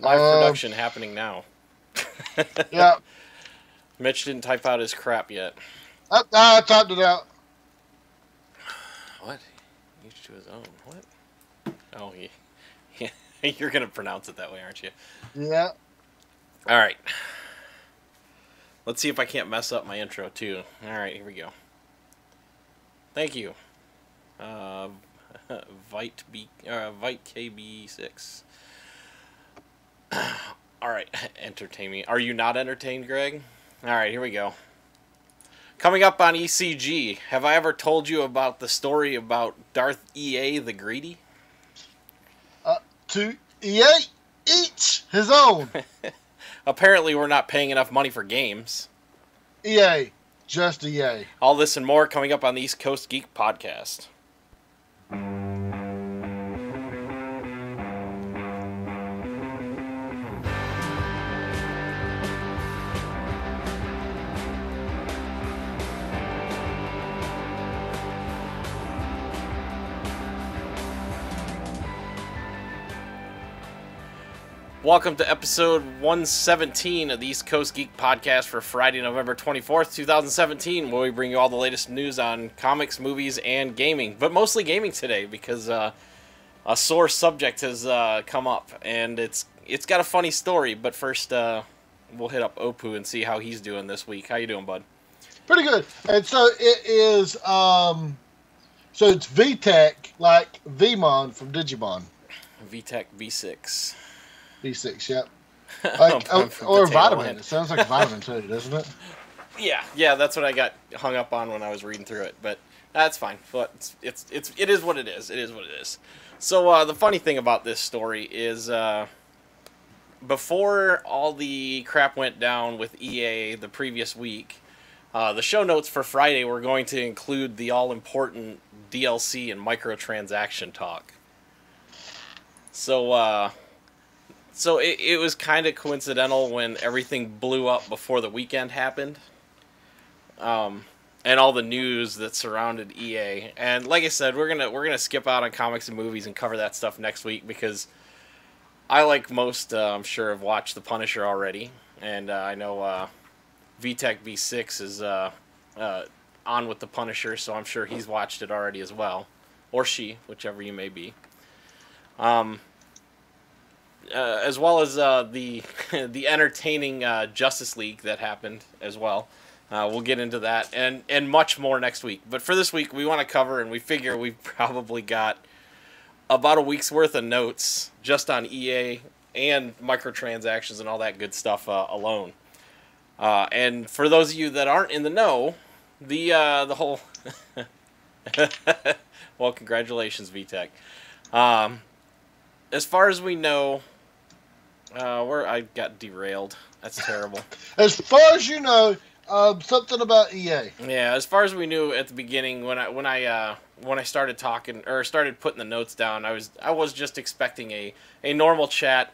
Live production happening now. Yeah. Mitch didn't type out his crap yet. I typed it out. What? Each to his own. What? Oh, yeah. You're going to pronounce it that way, aren't you? Yeah. All right. Let's see if I can't mess up my intro, too. All right, here we go. Thank you. Vite KB6. All right, entertain me. Are you not entertained, Greg? All right, here we go. Coming up on ECG, have I ever told you about the story about Darth EA the Greedy? To EA, each his own. Apparently, we're not paying enough money for games. EA, just EA. All this and more coming up on the East Coast Geek Podcast. Welcome to episode 117 of the East Coast Geek Podcast for Friday, November 24th, 2017, where we bring you all the latest news on comics, movies, and gaming. But mostly gaming today, because a sore subject has come up, and it's got a funny story. But first, we'll hit up Opu and see how he's doing this week. How you doing, bud? Pretty good. And so it is, so it's VTech, like Vmon from Digimon. VTech V6. V6, yep. Like, or vitamin. It sounds like a vitamin too, doesn't it? Yeah, that's what I got hung up on when I was reading through it, but that's fine. But it is what it is. It is what it is. So the funny thing about this story is before all the crap went down with EA the previous week, the show notes for Friday were going to include the all-important DLC and microtransaction talk. So it was kind of coincidental when everything blew up before the weekend happened, and all the news that surrounded EA. And like I said, we're gonna skip out on comics and movies and cover that stuff next week because I, like most, I'm sure, have watched The Punisher already, and I know VTech V6 is on with The Punisher, so I'm sure he's watched it already as well, or she, whichever you may be. As well as the entertaining Justice League that happened as well. We'll get into that and much more next week. But for this week, we want to cover, and we figure we've probably got about a week's worth of notes just on EA and microtransactions and all that good stuff alone. And for those of you that aren't in the know, the whole well, congratulations, VTech. As far as we know, I got derailed. That's terrible. As far as you know, something about EA. Yeah, as far as we knew at the beginning, when I started talking or started putting the notes down, I was just expecting a normal chat,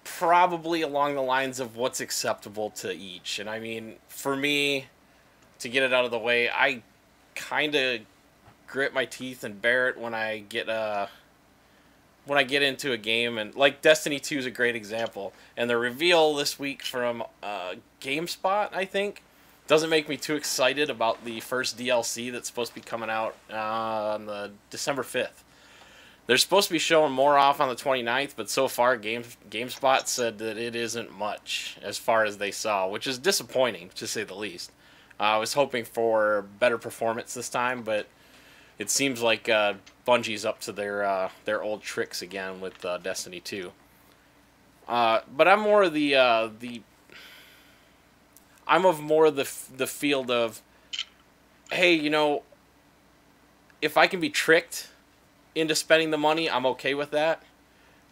probably along the lines of what's acceptable to each. And I mean, for me, to get it out of the way, I kind of grit my teeth and bear it when I get into a game, and like Destiny 2 is a great example. And the reveal this week from GameSpot, I think, doesn't make me too excited about the first DLC that's supposed to be coming out on the December 5th. They're supposed to be showing more off on the 29th, but so far GameSpot said that it isn't much as far as they saw, which is disappointing, to say the least. I was hoping for better performance this time, but it seems like Bungie's up to their old tricks again with Destiny 2. But I'm more of the field of, hey, you know, if I can be tricked into spending the money, I'm okay with that.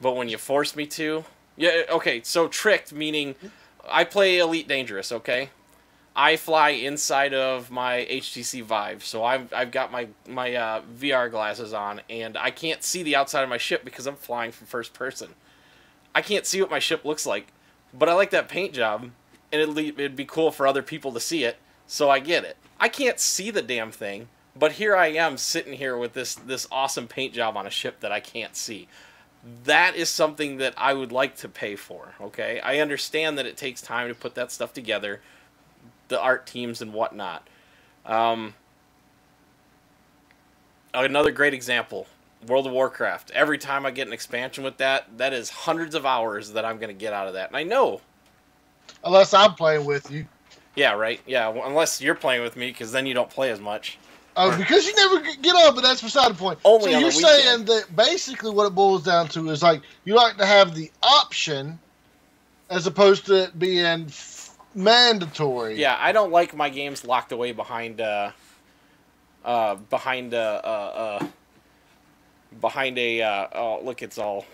But when you force me to, yeah, okay. So tricked meaning I play Elite Dangerous, okay. I fly inside of my HTC Vive, so I've got my VR glasses on, and I can't see the outside of my ship because I'm flying from first person. I can't see what my ship looks like, but I like that paint job, and it'd be cool for other people to see it, so I get it. I can't see the damn thing, but here I am sitting here with this awesome paint job on a ship that I can't see. that is something that I would like to pay for. Okay, I understand that it takes time to put that stuff together, the art teams and whatnot. Another great example, World of Warcraft. Every time I get an expansion with that, that is hundreds of hours that I'm going to get out of that. And I know. Unless I'm playing with you. Yeah, right. Yeah, unless you're playing with me, because then you don't play as much. Because you never get on, but that's beside the point. Only so on you're the weekend. saying that basically what it boils down to is like you like to have the option as opposed to it being mandatory. Yeah, I don't like my games locked away behind a oh look, it's all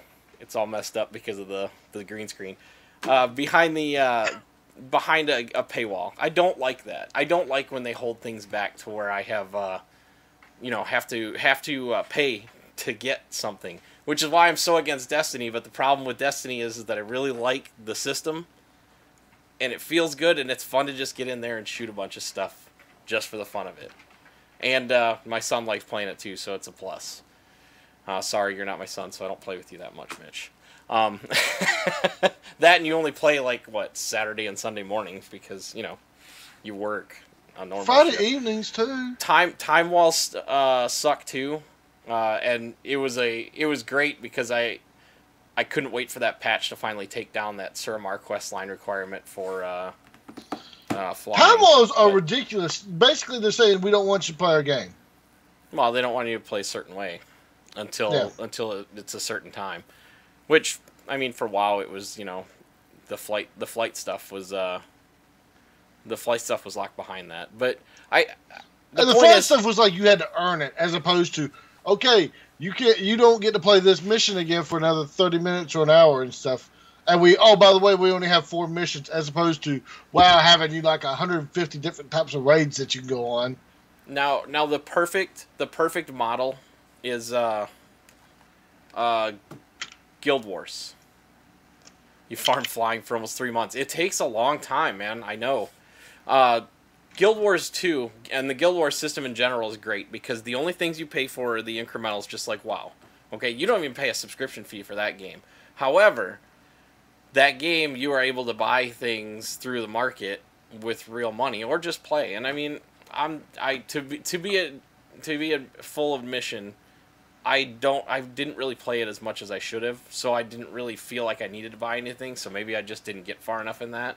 messed up because of the green screen. Behind a paywall. I don't like that. I don't like when they hold things back to where I have have to pay to get something, which is why I'm so against Destiny. But the problem with Destiny is that I really like the system, and it feels good, and it's fun to just get in there and shoot a bunch of stuff just for the fun of it. And my son likes playing it too, so it's a plus. Sorry, you're not my son, so I don't play with you that much, Mitch. That, and you only play like Saturday and Sunday mornings because you work on normal. Friday shift. Evenings too. Time walls suck too, and it was great because I couldn't wait for that patch to finally take down that Suramar quest line requirement for flying. Time walls are ridiculous. Basically, they're saying we don't want you to play our game. Well, they don't want you to play a certain way until it's a certain time. Which, I mean, for WoW, it was the flight stuff was locked behind that. But the flight stuff was like you had to earn it, as opposed to okay, you don't get to play this mission again for another 30 minutes or an hour and stuff. And by the way, we only have 4 missions, as opposed to having you like 150 different types of raids that you can go on. Now the perfect model is Guild Wars. You farm flying for almost 3 months. It takes a long time, man. I know. Guild Wars 2 and the Guild Wars system in general is great because the only things you pay for are the incrementals, just like WoW. Okay, you don't even pay a subscription fee for that game. However, that game you are able to buy things through the market with real money or just play. And I mean, to be a full admission, I didn't really play it as much as I should have, so I didn't really feel like I needed to buy anything, so maybe I just didn't get far enough in that.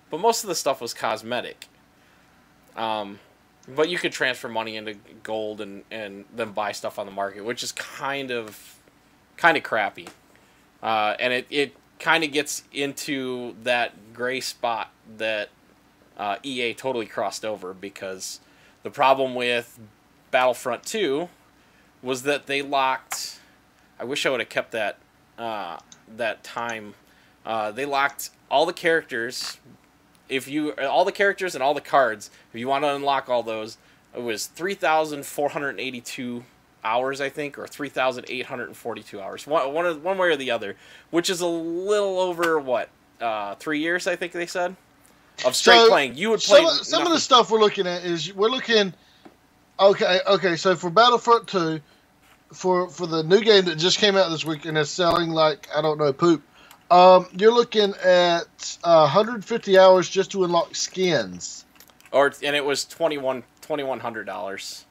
But most of the stuff was cosmetic. But you could transfer money into gold and then buy stuff on the market, which is kind of crappy. And it kind of gets into that gray spot that EA totally crossed over, because the problem with Battlefront 2 was that they locked. I wish I would have kept that time. They locked all the characters. All the characters and all the cards, if you want to unlock all those, it was 3,482 hours, I think, or 3,842 hours. One way or the other, which is a little over 3 years, I think they said, of straight playing. You would play some of the stuff we're looking at is okay. So for Battlefront 2, for the new game that just came out this week and is selling like I don't know poop, you're looking at 150 hours just to unlock skins. And it was $2,100.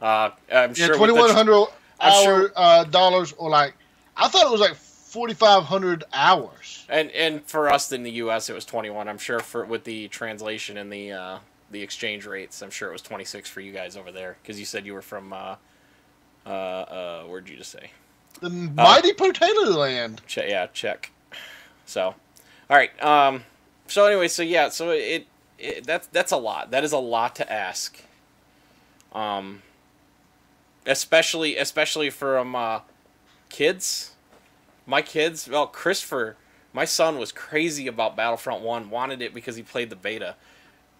I'm sure $2,100 dollars, or like I thought it was like 4,500 hours. And for us in the U.S. it was 21. I'm sure with the translation and the exchange rates, I'm sure it was 26 for you guys over there, because you said you were from where'd you just say? The mighty Potato Land. Czech. So, all right. So anyway, so that's a lot. That is a lot to ask. Especially from kids. My kids. Well, Christopher, my son, was crazy about Battlefront 1. Wanted it because he played the beta,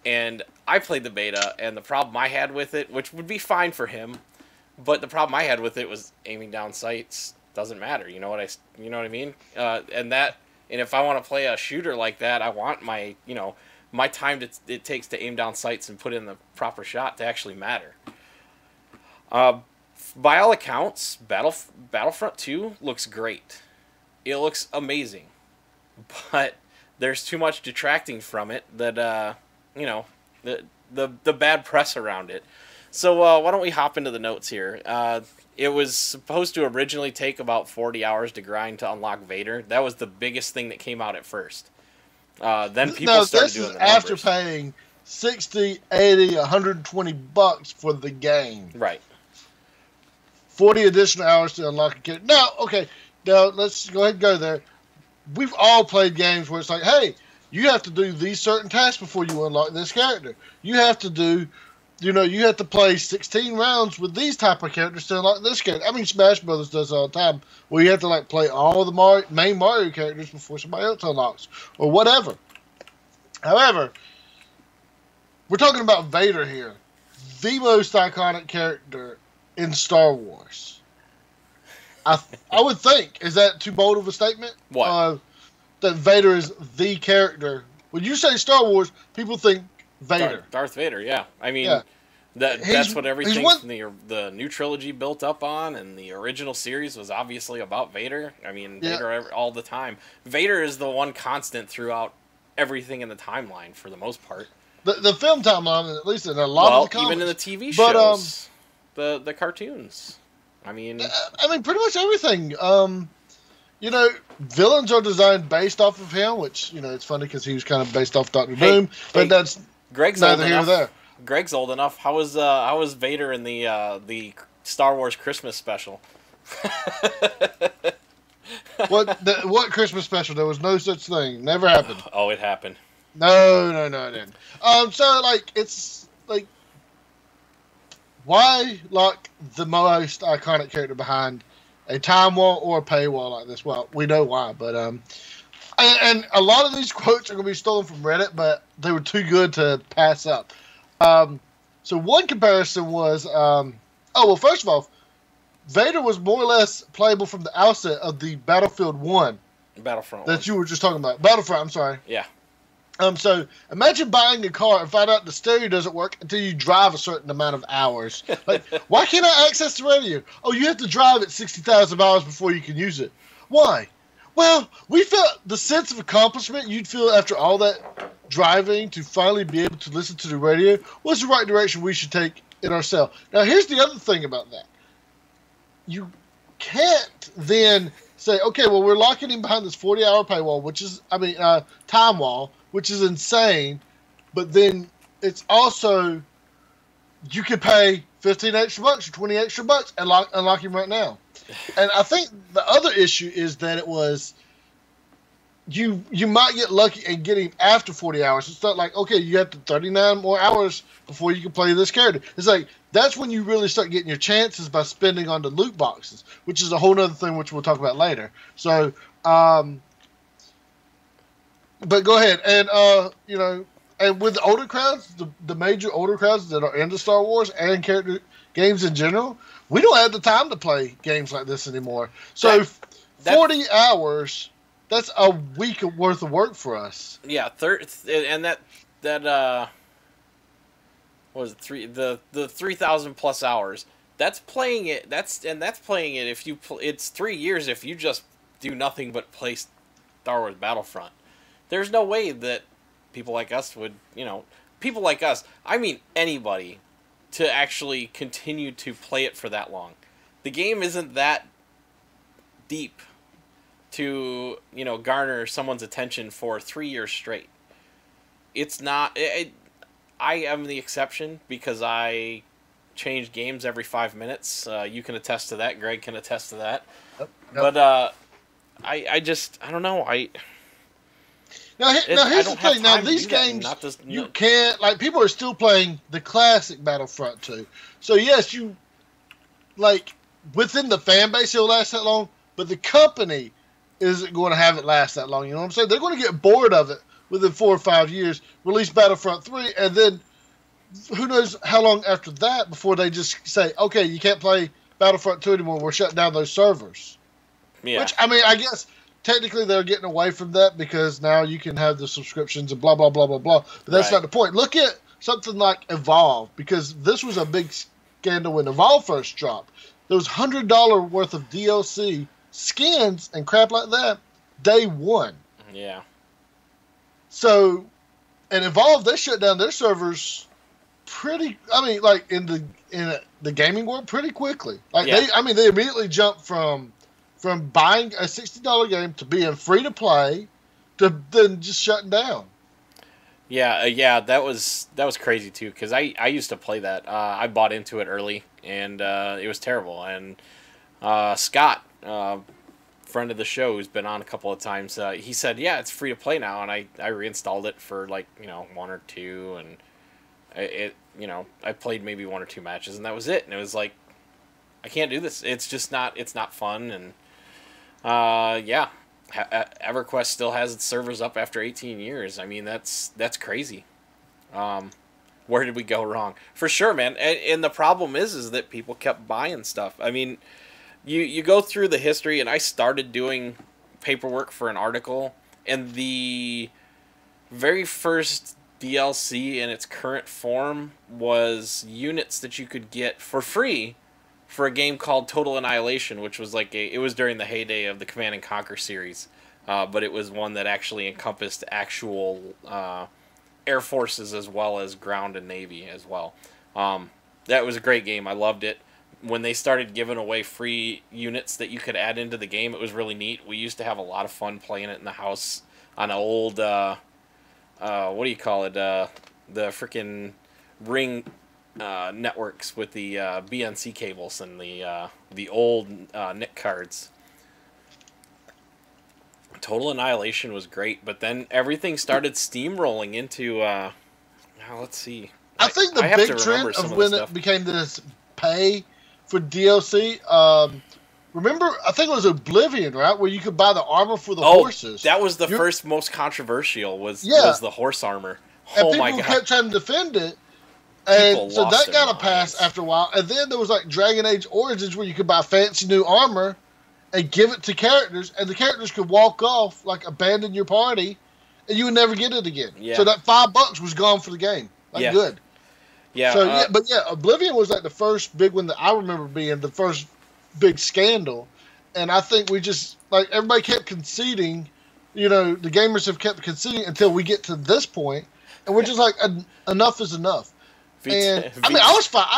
and I played the beta. And the problem I had with it, which would be fine for him, but the problem I had with it was aiming down sights doesn't matter. You know what I mean? And if I want to play a shooter like that, I want my time it takes to aim down sights and put in the proper shot to actually matter. By all accounts, Battlefront 2 looks great. it looks amazing, but there's too much detracting from it that you know, the bad press around it. So why don't we hop into the notes here? It was supposed to originally take about 40 hours to grind to unlock Vader. That was the biggest thing that came out at first. Then people started doing the numbers. After paying 60, 80, 120 bucks for the game. Right. 40 additional hours to unlock a character. Now, okay, now let's go ahead and go there. We've all played games where it's like, hey, you have to do these certain tasks before you unlock this character. You have to do, you have to play 16 rounds with these type of characters to unlock this character. I mean, Smash Brothers does it all the time, where you have to play all the main Mario characters before somebody else unlocks, or whatever. However, we're talking about Vader here, the most iconic character in Star Wars. I would think, is that too bold of a statement? What? That Vader is the character. When you say Star Wars, people think Vader. Darth Vader, yeah. I mean, yeah. That's what everything from the new trilogy built up on, and the original series was obviously about Vader. I mean, Vader all the time. Vader is the one constant throughout everything in the timeline for the most part. The film timeline, at least in a lot of the comics. Even in the TV shows, the cartoons. I mean, pretty much everything. Villains are designed based off of him, which, it's funny because he was kind of based off Doctor Doom, but that's Greg's neither here nor there. Greg's old enough. How was Vader in the Star Wars Christmas special? What Christmas special? There was no such thing. Never happened. Oh, it happened. No, it didn't. It's why lock the most iconic character behind a time wall or a paywall like this? Well, we know why, but and a lot of these quotes are going to be stolen from Reddit, but they were too good to pass up. So one comparison was, first of all, Vader was more or less playable from the outset of the Battlefront 1 that you were just talking about. Battlefront, I'm sorry. Yeah. So imagine buying a car and find out the stereo doesn't work until you drive a certain amount of hours. Why can't I access the radio? Oh, you have to drive at 60,000 miles before you can use it. Why? Well, we felt the sense of accomplishment you'd feel after all that driving to finally be able to listen to the radio was the right direction we should take in ourselves. Now, here's the other thing about that. You can't then say, okay, well, we're locking him behind this 40-hour paywall, time wall, which is insane, but then it's also, you could pay 15 extra bucks or 20 extra bucks and unlock him right now. And I think the other issue is that it was, you might get lucky and get him after 40 hours. It's not like, okay, you have to 39 more hours before you can play this character. It's like, that's when you really start getting your chances by spending on the loot boxes, which is a whole other thing which we'll talk about later. So, but go ahead, and and with the older crowds, the major older crowds that are into Star Wars and character games in general, we don't have the time to play games like this anymore. So 40 hours, that's a week worth of work for us. Yeah, and that what was it, the 3,000 plus hours. That's playing it. That's playing it. If you it's 3 years if you just do nothing but play Star Wars Battlefront. There's no way that people like us would, people like us, I mean anybody, to actually continue to play it for that long. The game isn't that deep to, garner someone's attention for 3 years straight. It's not, I am the exception because I change games every 5 minutes. You can attest to that. Greg can attest to that. Yep. But I don't know. Now here's the thing. Now, these games, you can't, people are still playing the classic Battlefront 2. So, yes, within the fan base, it'll last that long, but the company isn't going to have it last that long. You know what I'm saying? They're going to get bored of it within 4 or 5 years, release Battlefront 3, and then who knows how long after that before they just say, okay, you can't play Battlefront 2 anymore. We're shutting down those servers. Yeah. Which, I guess technically they're getting away from that because now you can have the subscriptions and blah, blah, blah, blah, blah. But that's not the point. Look at something like Evolve, because this was a big scandal when Evolve first dropped. There was $100 worth of DLC skins and crap like that day one. Yeah. So, and Evolve, they shut down their servers pretty. I mean, like in the gaming world, pretty quickly. Like they immediately jumped from buying a $60 game to being free to play to then just shutting down. Yeah, that was crazy too, because I used to play that. I bought into it early, and it was terrible. And Scott, friend of the show, who's been on a couple of times, he said, "Yeah, it's free to play now," and I reinstalled it for like one or two, and I played maybe one or two matches, and that was it. And it was like, I can't do this. It's just not. It's not fun, and EverQuest still has its servers up after 18 years. I mean, that's crazy. Where did we go wrong? For sure, man. And the problem is that people kept buying stuff. I mean, you go through the history, and I started doing paperwork for an article, and the very first DLC in its current form was units that you could get for free for a game called Total Annihilation, which was like it was during the heyday of the Command and Conquer series, but it was one that actually encompassed actual air forces as well as ground and navy as well. That was a great game. I loved it. When they started giving away free units that you could add into the game, it was really neat. We used to have a lot of fun playing it in the house on an old what do you call it? The freaking ring networks with the BNC cables and the old NIC cards. Total Annihilation was great, but then everything started steamrolling into. Now let's see. I think the big trend of when it became this pay for DLC. Remember, I think it was Oblivion, right, where you could buy the armor for the horses. That was the first most controversial. Was the horse armor. And people kept trying to defend it. And so that got a pass after a while. And then there was like Dragon Age Origins where you could buy fancy new armor and give it to characters, and the characters could walk off, like abandon your party, and you would never get it again. Yeah. So that $5 was gone for the game. Like good. Yeah. So Oblivion was like the first big one that I remember being the first big scandal. And I think we just everybody kept conceding, the gamers have kept conceding until we get to this point, and we're just like enough is enough. I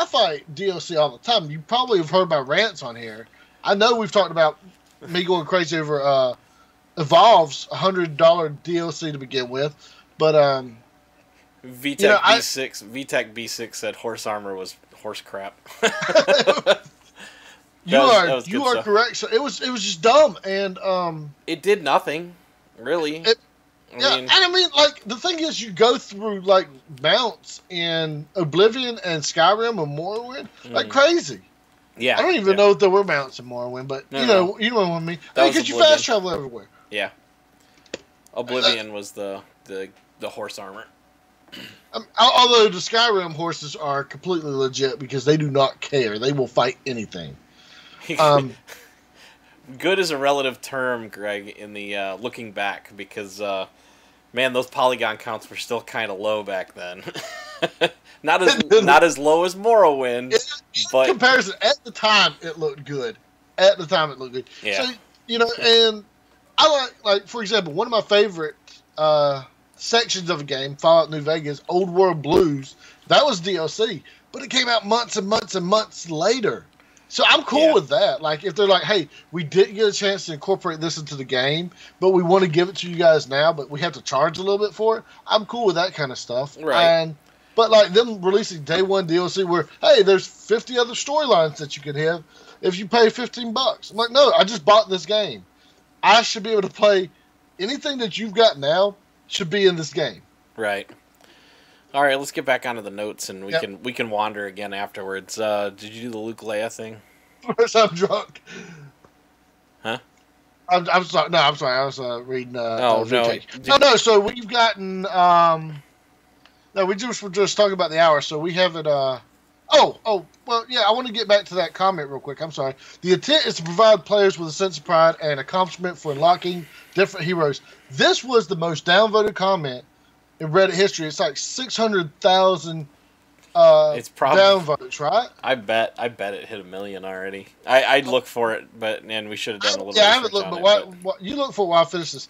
fight DLC all the time. You probably have heard my rants on here. I know we've talked about me going crazy over Evolve's $100 DLC to begin with, but VTech B6 said horse armor was horse crap. You are correct. So it was just dumb, and it did nothing really. The thing is, you go through mounts in Oblivion and Skyrim and Morrowind like crazy. Yeah, I don't even know if there were mounts in Morrowind, but you know what I mean. Because you fast travel everywhere. Yeah, Oblivion was the horse armor. Although the Skyrim horses are completely legit because they do not care; they will fight anything. Good is a relative term, Greg, in the looking back, because man, those polygon counts were still kind of low back then. not as low as Morrowind, but in comparison, at the time it looked good. Yeah. So and I like for example, one of my favorite sections of a game, Fallout New Vegas, Old World Blues. That was DLC, but it came out months and months and months later. So I'm cool with that. Like, if they're like, hey, we didn't get a chance to incorporate this into the game, but we want to give it to you guys now, but we have to charge a little bit for it, I'm cool with that kind of stuff. Right. But them releasing day one DLC where, hey, there's 50 other storylines that you could have if you pay $15. I'm like, no, I just bought this game. I should be able to play anything that you've got now should be in this game. Right. All right, let's get back onto the notes, and we can wander again afterwards. Did you do the Luke Leia thing? I'm drunk. Huh? I'm sorry. No, I'm sorry. I was reading. No. No. So we've gotten. No, we're just talking about the hour. So we have it. Well, yeah. I want to get back to that comment real quick. I'm sorry. The intent is to provide players with a sense of pride and accomplishment for unlocking different heroes. This was the most downvoted comment in Reddit history. It's like 600,000 It's probably downvotes, right? I bet it hit 1 million already. I'd look for it, and we should have done a little Yeah, I research haven't looked, on but it. what you look for while I finish this.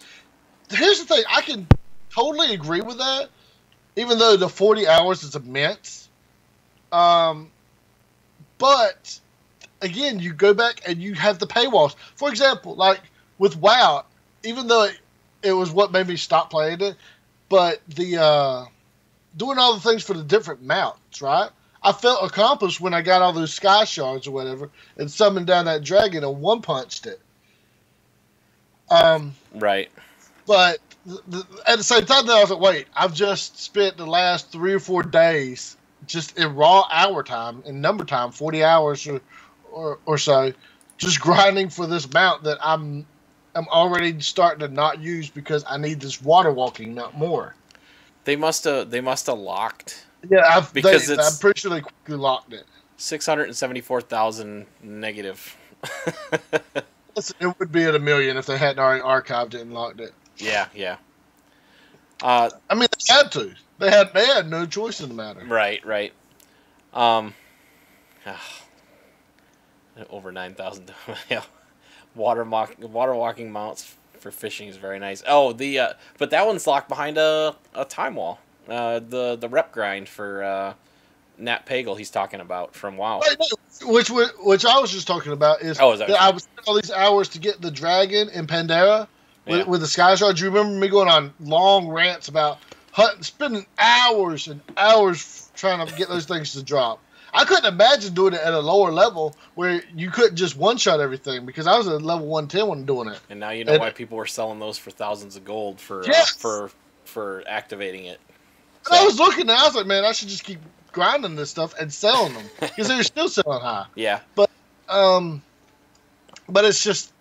Here's the thing: I can totally agree with that, even though the 40 hours is immense. But again, you go back and you have the paywalls. For example, like with WoW, even though it was what made me stop playing it, but the doing all the things for the different mounts, right? I felt accomplished when I got all those sky shards or whatever and summoned down that dragon and one punched it. Right. But at the same time, though, I was like, wait, I've just spent the last 3 or 4 days just in raw hour time, in number time, 40 hours or so, just grinding for this mount that I'm already starting to not use because I need this water walking mount more. They must have locked. Yeah, I'm pretty sure they quickly locked it. 674,000 negative. It would be at 1 million if they hadn't already archived it and locked it. Yeah, yeah. I mean, they had to. They had no choice in the matter. Right. Over 9,000. Yeah. Water walking mounts for fishing is very nice. Oh, but that one's locked behind a time wall. The rep grind for Nat Pagel he's talking about from WoW. Right, which I was just talking about is that I was spending all these hours to get the dragon in Pandera with the Sky Shard. Do you remember me going on long rants about spending hours and hours trying to get those things to drop? I couldn't imagine doing it at a lower level where you couldn't just one-shot everything because I was at level 110 when doing it. And now you know why people were selling those for thousands of gold for activating it. So. I was looking and I was like, man, I should just keep grinding this stuff and selling them because they're still selling high. Yeah. But it's just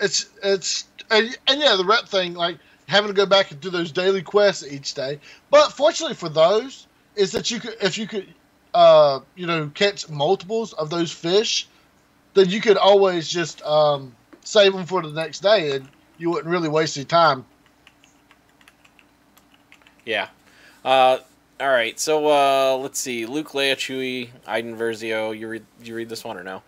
and yeah, the rep thing, like having to go back and do those daily quests each day. But fortunately for those, is that if you could catch multiples of those fish, then you could always just save them for the next day, and you wouldn't really waste your time. Yeah. All right. So let's see. Luke, Leia, Chewie, Iden Versio. You read this one or no?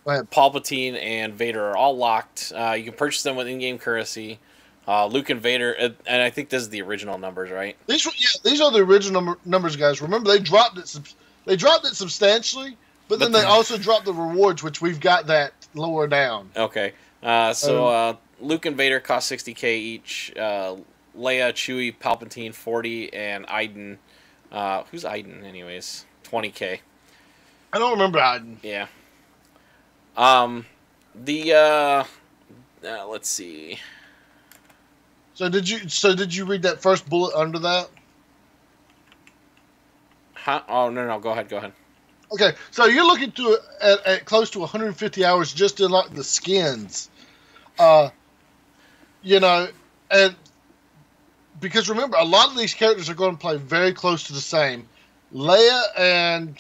Go ahead. Palpatine and Vader are all locked. You can purchase them with in-game currency. Luke and Vader, and I think this is the original numbers, right? These are the original numbers, guys. Remember, they dropped it. They dropped it substantially, but then they also dropped the rewards, which we've got that lower down. Okay. Luke and Vader cost 60K each. Leia, Chewie, Palpatine 40, and Iden. Who's Iden, anyways? 20K. I don't remember Iden. Yeah. Let's see. So did you read that first bullet under that? Huh? Oh no! Go ahead. Okay, so you're looking at close to 150 hours just in like the skins, and because remember, a lot of these characters are going to play very close to the same. Leia and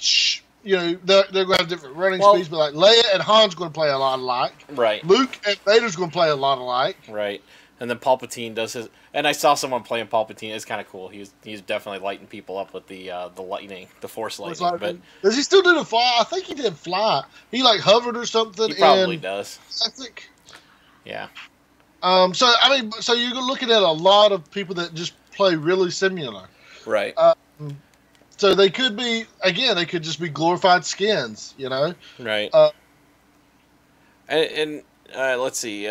they're going to have different running speeds, but like Leia and Han's going to play a lot alike. Right. Luke and Vader's going to play a lot alike. Right. And then Palpatine does his. And I saw someone playing Palpatine. It's kind of cool. He's definitely lighting people up with the lightning, the Force lightning. But does he still do the fly? I think he did fly. He like hovered or something. He probably does. I think. Yeah. So you're looking at a lot of people that just play really similar. Right. So they could be they could just be glorified skins. Right. Let's see.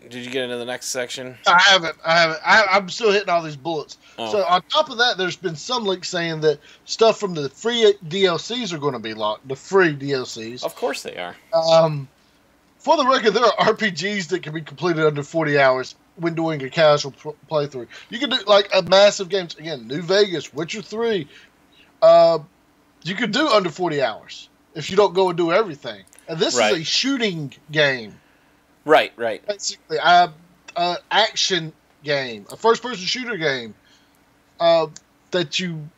Did you get into the next section? I haven't. I'm still hitting all these bullets. Oh. So on top of that, there's been some leaks saying that stuff from the free DLCs are going to be locked. The free DLCs. Of course they are. For the record, there are RPGs that can be completed under 40 hours when doing a casual playthrough. You can do like a massive games. Again, New Vegas, Witcher 3. You could do under 40 hours if you don't go and do everything. And this is a shooting game. Right. Basically, action game, a first-person shooter game. That a Team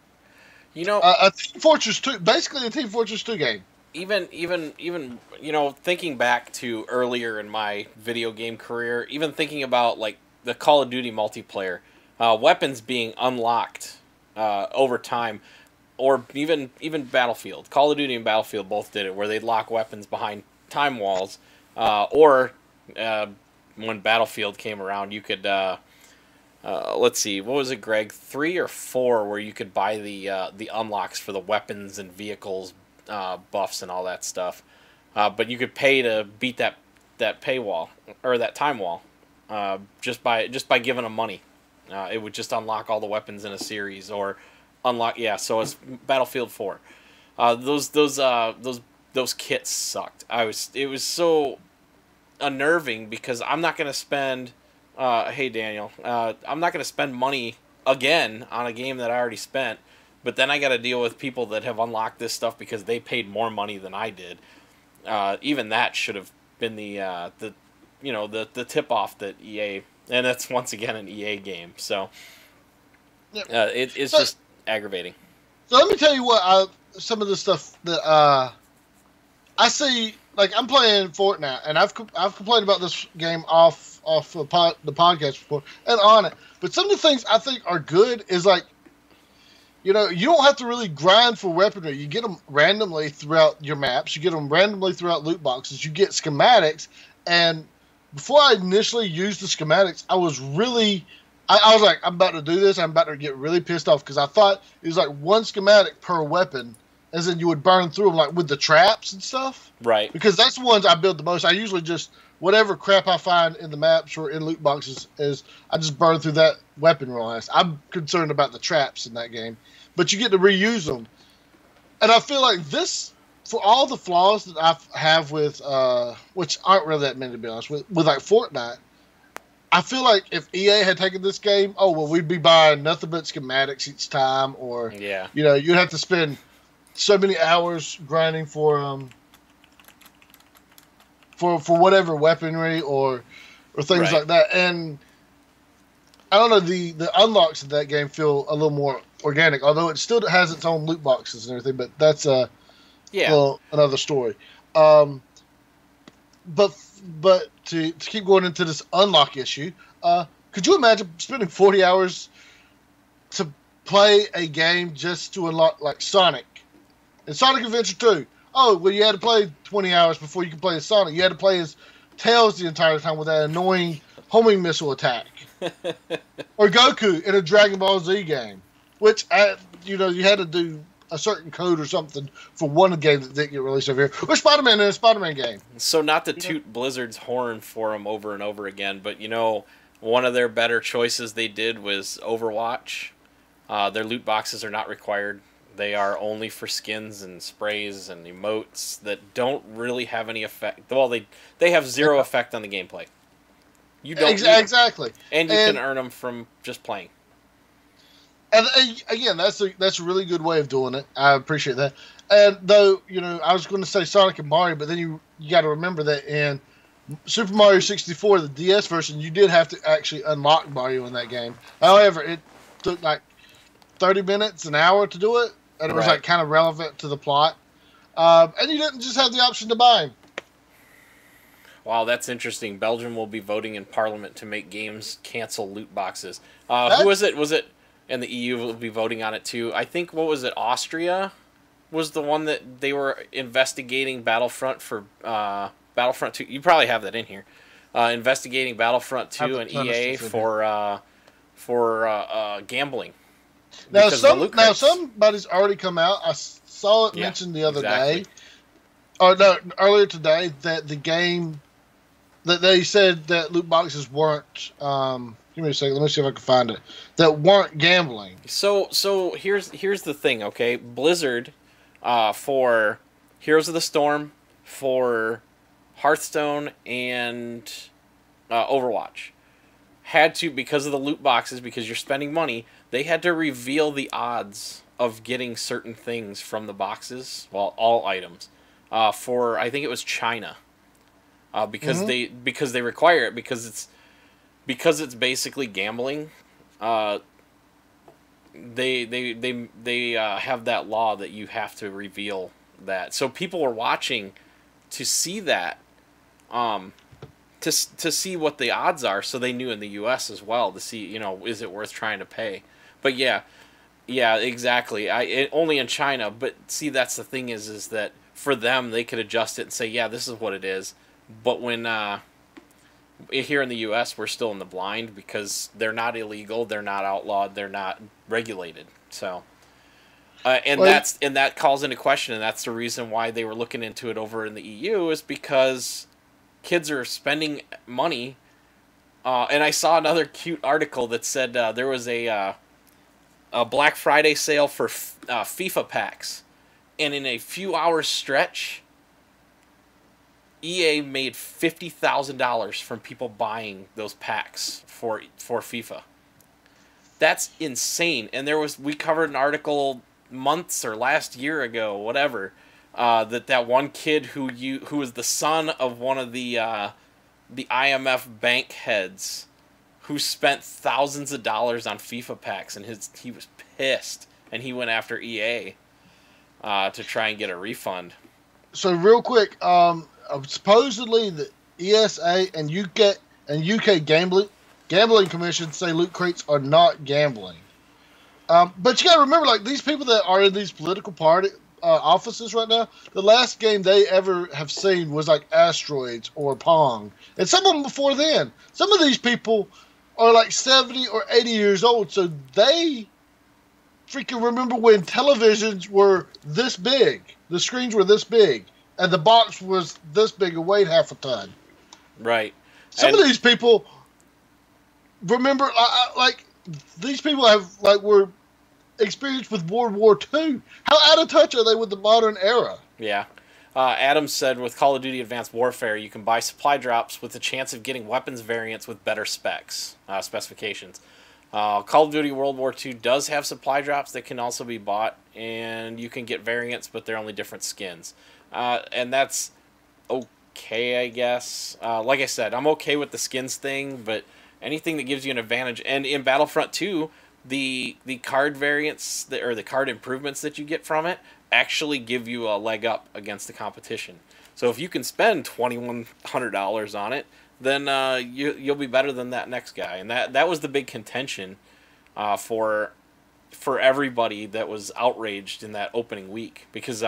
Fortress 2, basically a Team Fortress 2 game. Even thinking back to earlier in my video game career, even thinking about like the Call of Duty multiplayer, weapons being unlocked over time. or even Battlefield, Call of Duty and Battlefield both did it, where they'd lock weapons behind time walls, or when Battlefield came around, you could. Let's see, what was it, Greg? 3 or 4, where you could buy the unlocks for the weapons and vehicles, buffs and all that stuff. But you could pay to beat that paywall or that time wall, just by giving them money. It would just unlock all the weapons in a series, or unlock. Yeah, so it's Battlefield 4. Those kits sucked. It was so unnerving because I'm not gonna spend. Hey Daniel, I'm not gonna spend money again on a game that I already spent, but then I got to deal with people that have unlocked this stuff because they paid more money than I did. Even that should have been the tip off that EA, and that's once again an EA game. So Yep. it's So- just aggravating. So let me tell you what some of the stuff that I see. Like, I'm playing Fortnite, and I've complained about this game off the podcast before and on it. But some of the things I think are good is, like, you don't have to really grind for weaponry. You get them randomly throughout your maps. You get them randomly throughout loot boxes. You get schematics. And before I initially used the schematics, I was really... I was like, I'm about to do this. I'm about to get really pissed off because I thought it was like one schematic per weapon, as in you would burn through them, like with the traps and stuff. Right. Because that's the ones I build the most. I usually just, whatever crap I find in the maps or in loot boxes, is I just burn through that weapon real nice. I'm concerned about the traps in that game. But you get to reuse them. And I feel like this, for all the flaws that I have with, which aren't really that many to be honest, with like Fortnite, I feel like if EA had taken this game, we'd be buying nothing but schematics each time, or Yeah. you'd have to spend so many hours grinding for whatever weaponry or things Right. like that. And I don't know, the unlocks in that game feel a little more organic, although it still has its own loot boxes and everything. But that's Yeah. another story. But to keep going into this unlock issue, could you imagine spending 40 hours to play a game just to unlock, like Sonic? In Sonic Adventure 2, you had to play 20 hours before you could play as Sonic. You had to play as Tails the entire time with that annoying homing missile attack. Or Goku in a Dragon Ball Z game, which, you had to do a certain code or something for one game that didn't get released over here. Or Spider-Man in a Spider-Man game. So not to toot Blizzard's horn for them over and over again, but one of their better choices they did was Overwatch. Their loot boxes are not required. They are only for skins and sprays and emotes that don't really have any effect. Well, they have zero effect on the gameplay. You don't Exactly, and you can earn them from just playing. And again, that's a really good way of doing it. I appreciate that. And though, I was going to say Sonic and Mario, but then you got to remember that in Super Mario 64, the DS version, you did have to actually unlock Mario in that game. However, it took like 30 minutes, an hour to do it, and it was Right. like kind of relevant to the plot. And you didn't just have the option to buy him. Wow, that's interesting. Belgium will be voting in Parliament to make games cancel loot boxes. That's- Who was it? Was it? And the EU will be voting on it too. I think, what was it? Austria was the one that they were investigating Battlefront for Battlefront 2. You probably have that in here. Investigating Battlefront 2 and EA for gambling. Now, Because of the loot crates. somebody's already come out. I saw it Yeah, mentioned the other exactly. day, or no, earlier today, that the game that they said that loot boxes weren't. Give me a second. Let me see if I can find it. That weren't gambling. So here's the thing, okay? Blizzard, for Heroes of the Storm, for Hearthstone, and Overwatch, had to, because of the loot boxes, because you're spending money, they had to reveal the odds of getting certain things from the boxes, well, all items, for, I think it was China, because they require it, because it's basically gambling. They have that law that you have to reveal that. So people were watching to see that, to see what the odds are, so they knew in the U.S. as well, to see, is it worth trying to pay. But yeah, Yeah, exactly. Only in China, but see, that's the thing is that for them they could adjust it and say, yeah, this is what it is. But when here in the U.S. we're still in the blind because they're not illegal, they're not outlawed, they're not regulated. So, Well, and that calls into question, and that's the reason why they were looking into it over in the EU is because kids are spending money. And I saw another cute article that said there was a Black Friday sale for FIFA packs, and in a few hours stretch, EA made $50,000 from people buying those packs for FIFA. That's insane. And we covered an article months or last year ago, whatever, that one kid who was the son of one of the IMF bank heads who spent thousands of dollars on FIFA packs, and he was pissed, and he went after EA to try and get a refund. so real quick, supposedly the ESA and UK gambling commissions say loot crates are not gambling. But you got to remember, like these people that are in these political party offices right now, the last game they ever have seen was like Asteroids or Pong, and some of them before then. Some of these people are like 70 or 80 years old, so they freaking remember when televisions were this big, the screens were this big, and the box was this big and weighed half a ton. Right. Some of these people remember, like these people have were experienced with World War II. How out of touch are they with the modern era? Yeah. Adam said with Call of Duty Advanced Warfare, you can buy supply drops with the chance of getting weapons variants with better specifications. Call of Duty World War II does have supply drops that can also be bought, and you can get variants, but they're only different skins. And that's okay, I guess. Like I said, I'm okay with the skins thing, but anything that gives you an advantage. And in Battlefront 2, the card variants or the card improvements that you get from it actually give you a leg up against the competition. So if you can spend $2,100 on it, then you'll be better than that next guy. And that was the big contention for everybody that was outraged in that opening week, because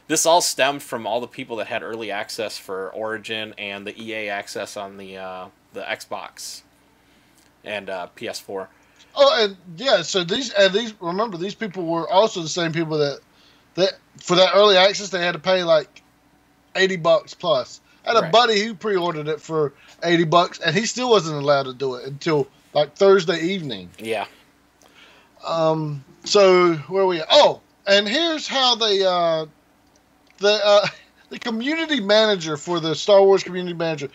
this all stemmed from all the people that had early access for Origin and the EA access on the Xbox and PS4. Oh, and yeah, so these remember these people were also the same people that for that early access they had to pay like $80 plus. I had a buddy who pre-ordered it for $80, and he still wasn't allowed to do it until like Thursday evening. Yeah. So where are we at? Oh, and here's how the community manager for the Star Wars community manager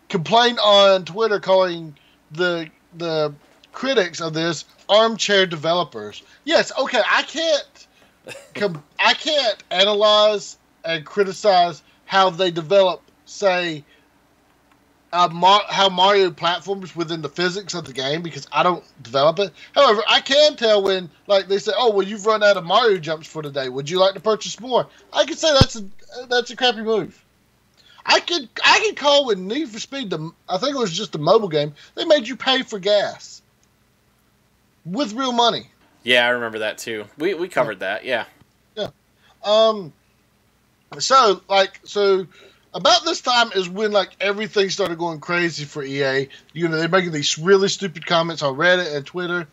complained on Twitter, calling the critics of this armchair developers. Yes, okay, I can't analyze and criticize how they develop, say, how Mario platforms within the physics of the game, because I don't develop it. However, I can tell when, like, they say, "Oh, well, you've run out of Mario jumps for today. Would you like to purchase more?" I could say that's a crappy move. I could call when Need for Speed, I think it was just a mobile game, they made you pay for gas with real money. Yeah, I remember that too. We covered that. Yeah. Yeah. So about this time is when like everything started going crazy for EA. You know, they're making these really stupid comments on Reddit and Twitter.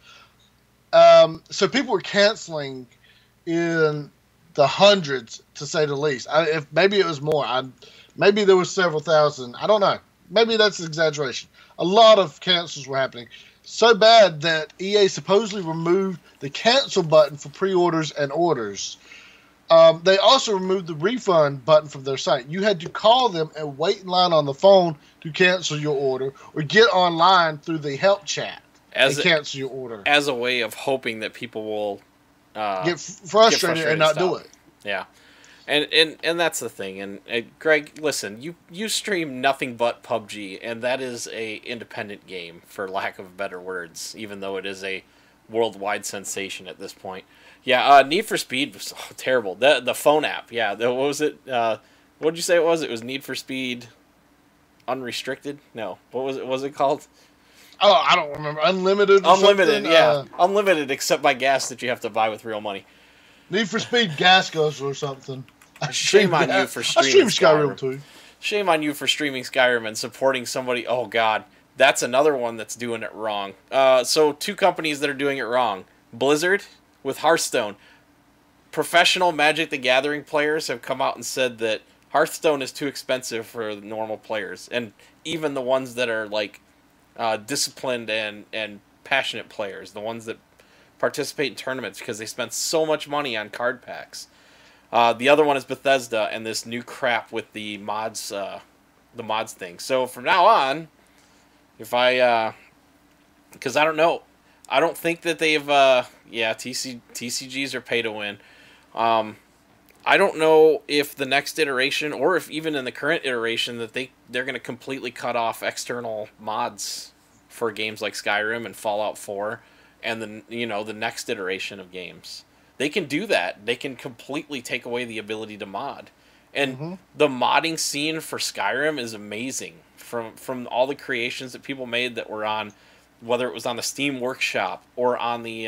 So people were canceling in the hundreds, to say the least. If maybe it was more. Maybe there was several thousand. I don't know. Maybe that's an exaggeration. A lot of cancels were happening. So bad that EA supposedly removed the cancel button for pre-orders and orders. They also removed the refund button from their site. You had to call them and wait in line on the phone to cancel your order, or get online through the help chat and cancel your order. As a way of hoping that people will get frustrated and not do it. Yeah. And that's the thing. And Greg, listen, you stream nothing but PUBG, and that is a independent game, for lack of better words, even though it is a worldwide sensation at this point. Yeah, Need for Speed was terrible. The phone app, yeah. What was it? What did you say it was? It was Need for Speed Unrestricted? No. What was it called? Oh, I don't remember. Unlimited or Unlimited, something? yeah. Unlimited except by gas that you have to buy with real money. Need for Speed Gas Guzzler or something. Shame on you for I streaming stream Skyrim too. Shame on you for streaming Skyrim and supporting somebody. Oh, God. That's another one that's doing it wrong. So, two companies that are doing it wrong. Blizzard with Hearthstone. Professional Magic the Gathering players have come out and said that Hearthstone is too expensive for normal players. And even the ones that are, like, disciplined and passionate players. The ones that participate in tournaments because they spend so much money on card packs. The other one is Bethesda and this new crap with the mods thing. So from now on, if because I don't know, I don't think that they've TCGs are pay to win. I don't know if the next iteration or if even in the current iteration that they're going to completely cut off external mods for games like Skyrim and Fallout 4 and the next iteration of games. They can do that. They can completely take away the ability to mod. And the modding scene for Skyrim is amazing. From all the creations that people made that were on, whether it was on the Steam Workshop or on the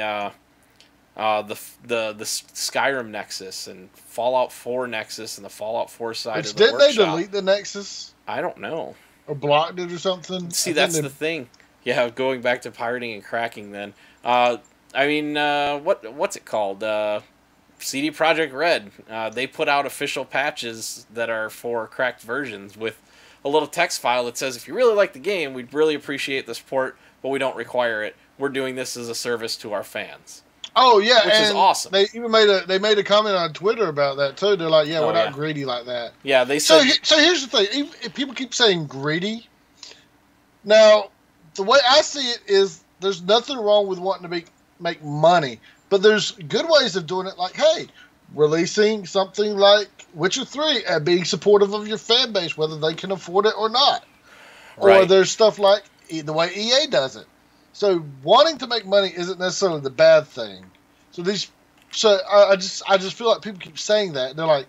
Skyrim Nexus and Fallout 4 Nexus and the Fallout 4 side of the Didn't they Workshop. delete the Nexus? I don't know. Or blocked it or something? See, that's the thing. Yeah, going back to pirating and cracking then. What's it called? CD Projekt Red. They put out official patches that are for cracked versions with a little text file that says, if you really like the game, we'd really appreciate the support, but we don't require it. We're doing this as a service to our fans. Oh yeah, which is awesome. They even made a comment on Twitter about that too. They're like, we're not greedy like that. Yeah, they said. So here's the thing: if people keep saying greedy. Now, the way I see it is, there's nothing wrong with wanting to make money, but there's good ways of doing it. Like, hey, releasing something like Witcher 3 and being supportive of your fan base, whether they can afford it or not. Right. Or there's stuff like the way EA does it. So wanting to make money isn't necessarily the bad thing. So I just feel like people keep saying that. They're like,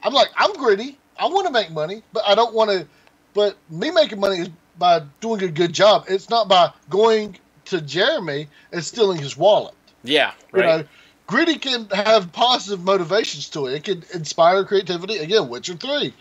I'm greedy. I want to make money, but I don't want to. But me making money is by doing a good job. It's not by going to Jeremy and stealing his wallet. Yeah, right. Greedy can have positive motivations to it. It can inspire creativity. Again, Witcher 3.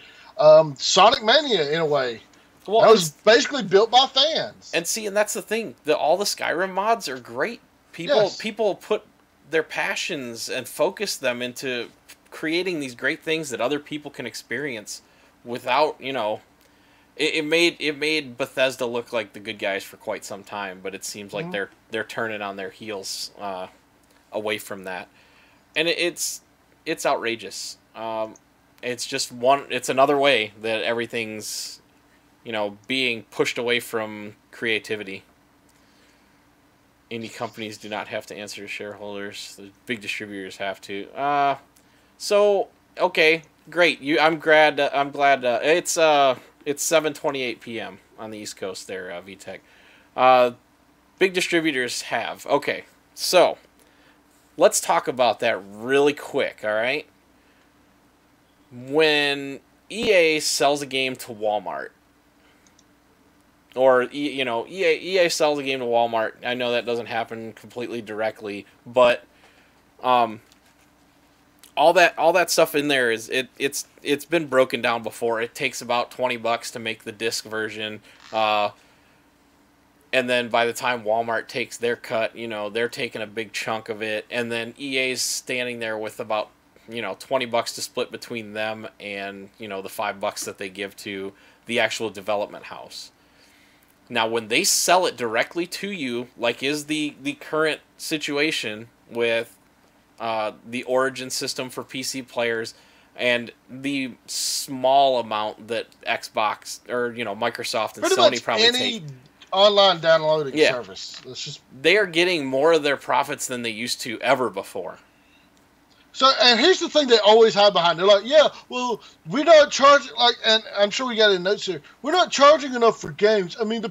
Sonic Mania, in a way. Well, that was basically built by fans. And that's the thing. All the Skyrim mods are great. People put their passions and focus them into creating these great things that other people can experience without, It made Bethesda look like the good guys for quite some time, but it seems like they're turning on their heels away from that, and it's outrageous. It's another way that everything's being pushed away from creativity. Indie companies do not have to answer to shareholders. The big distributors have to. So okay, great. I'm glad. It's 7:28 p.m. on the East Coast there, VTech. Big distributors have. Okay, so let's talk about that really quick, all right? When EA sells a game to Walmart, or EA sells a game to Walmart, I know that doesn't happen completely directly, but all that stuff in there is it's been broken down before. It takes about $20 to make the disc version, and then by the time Walmart takes their cut, they're taking a big chunk of it, and then EA's standing there with about $20 to split between them and the $5 that they give to the actual development house. Now, when they sell it directly to you, like is the current situation with the Origin system for PC players, and the small amount that Xbox or Microsoft and pretty Sony much probably any take. Online downloading service. They are getting more of their profits than they used to ever before. So, and here's the thing they always hide behind. They're like, well, we're not charging, and I'm sure we got in notes here, we're not charging enough for games. I mean, the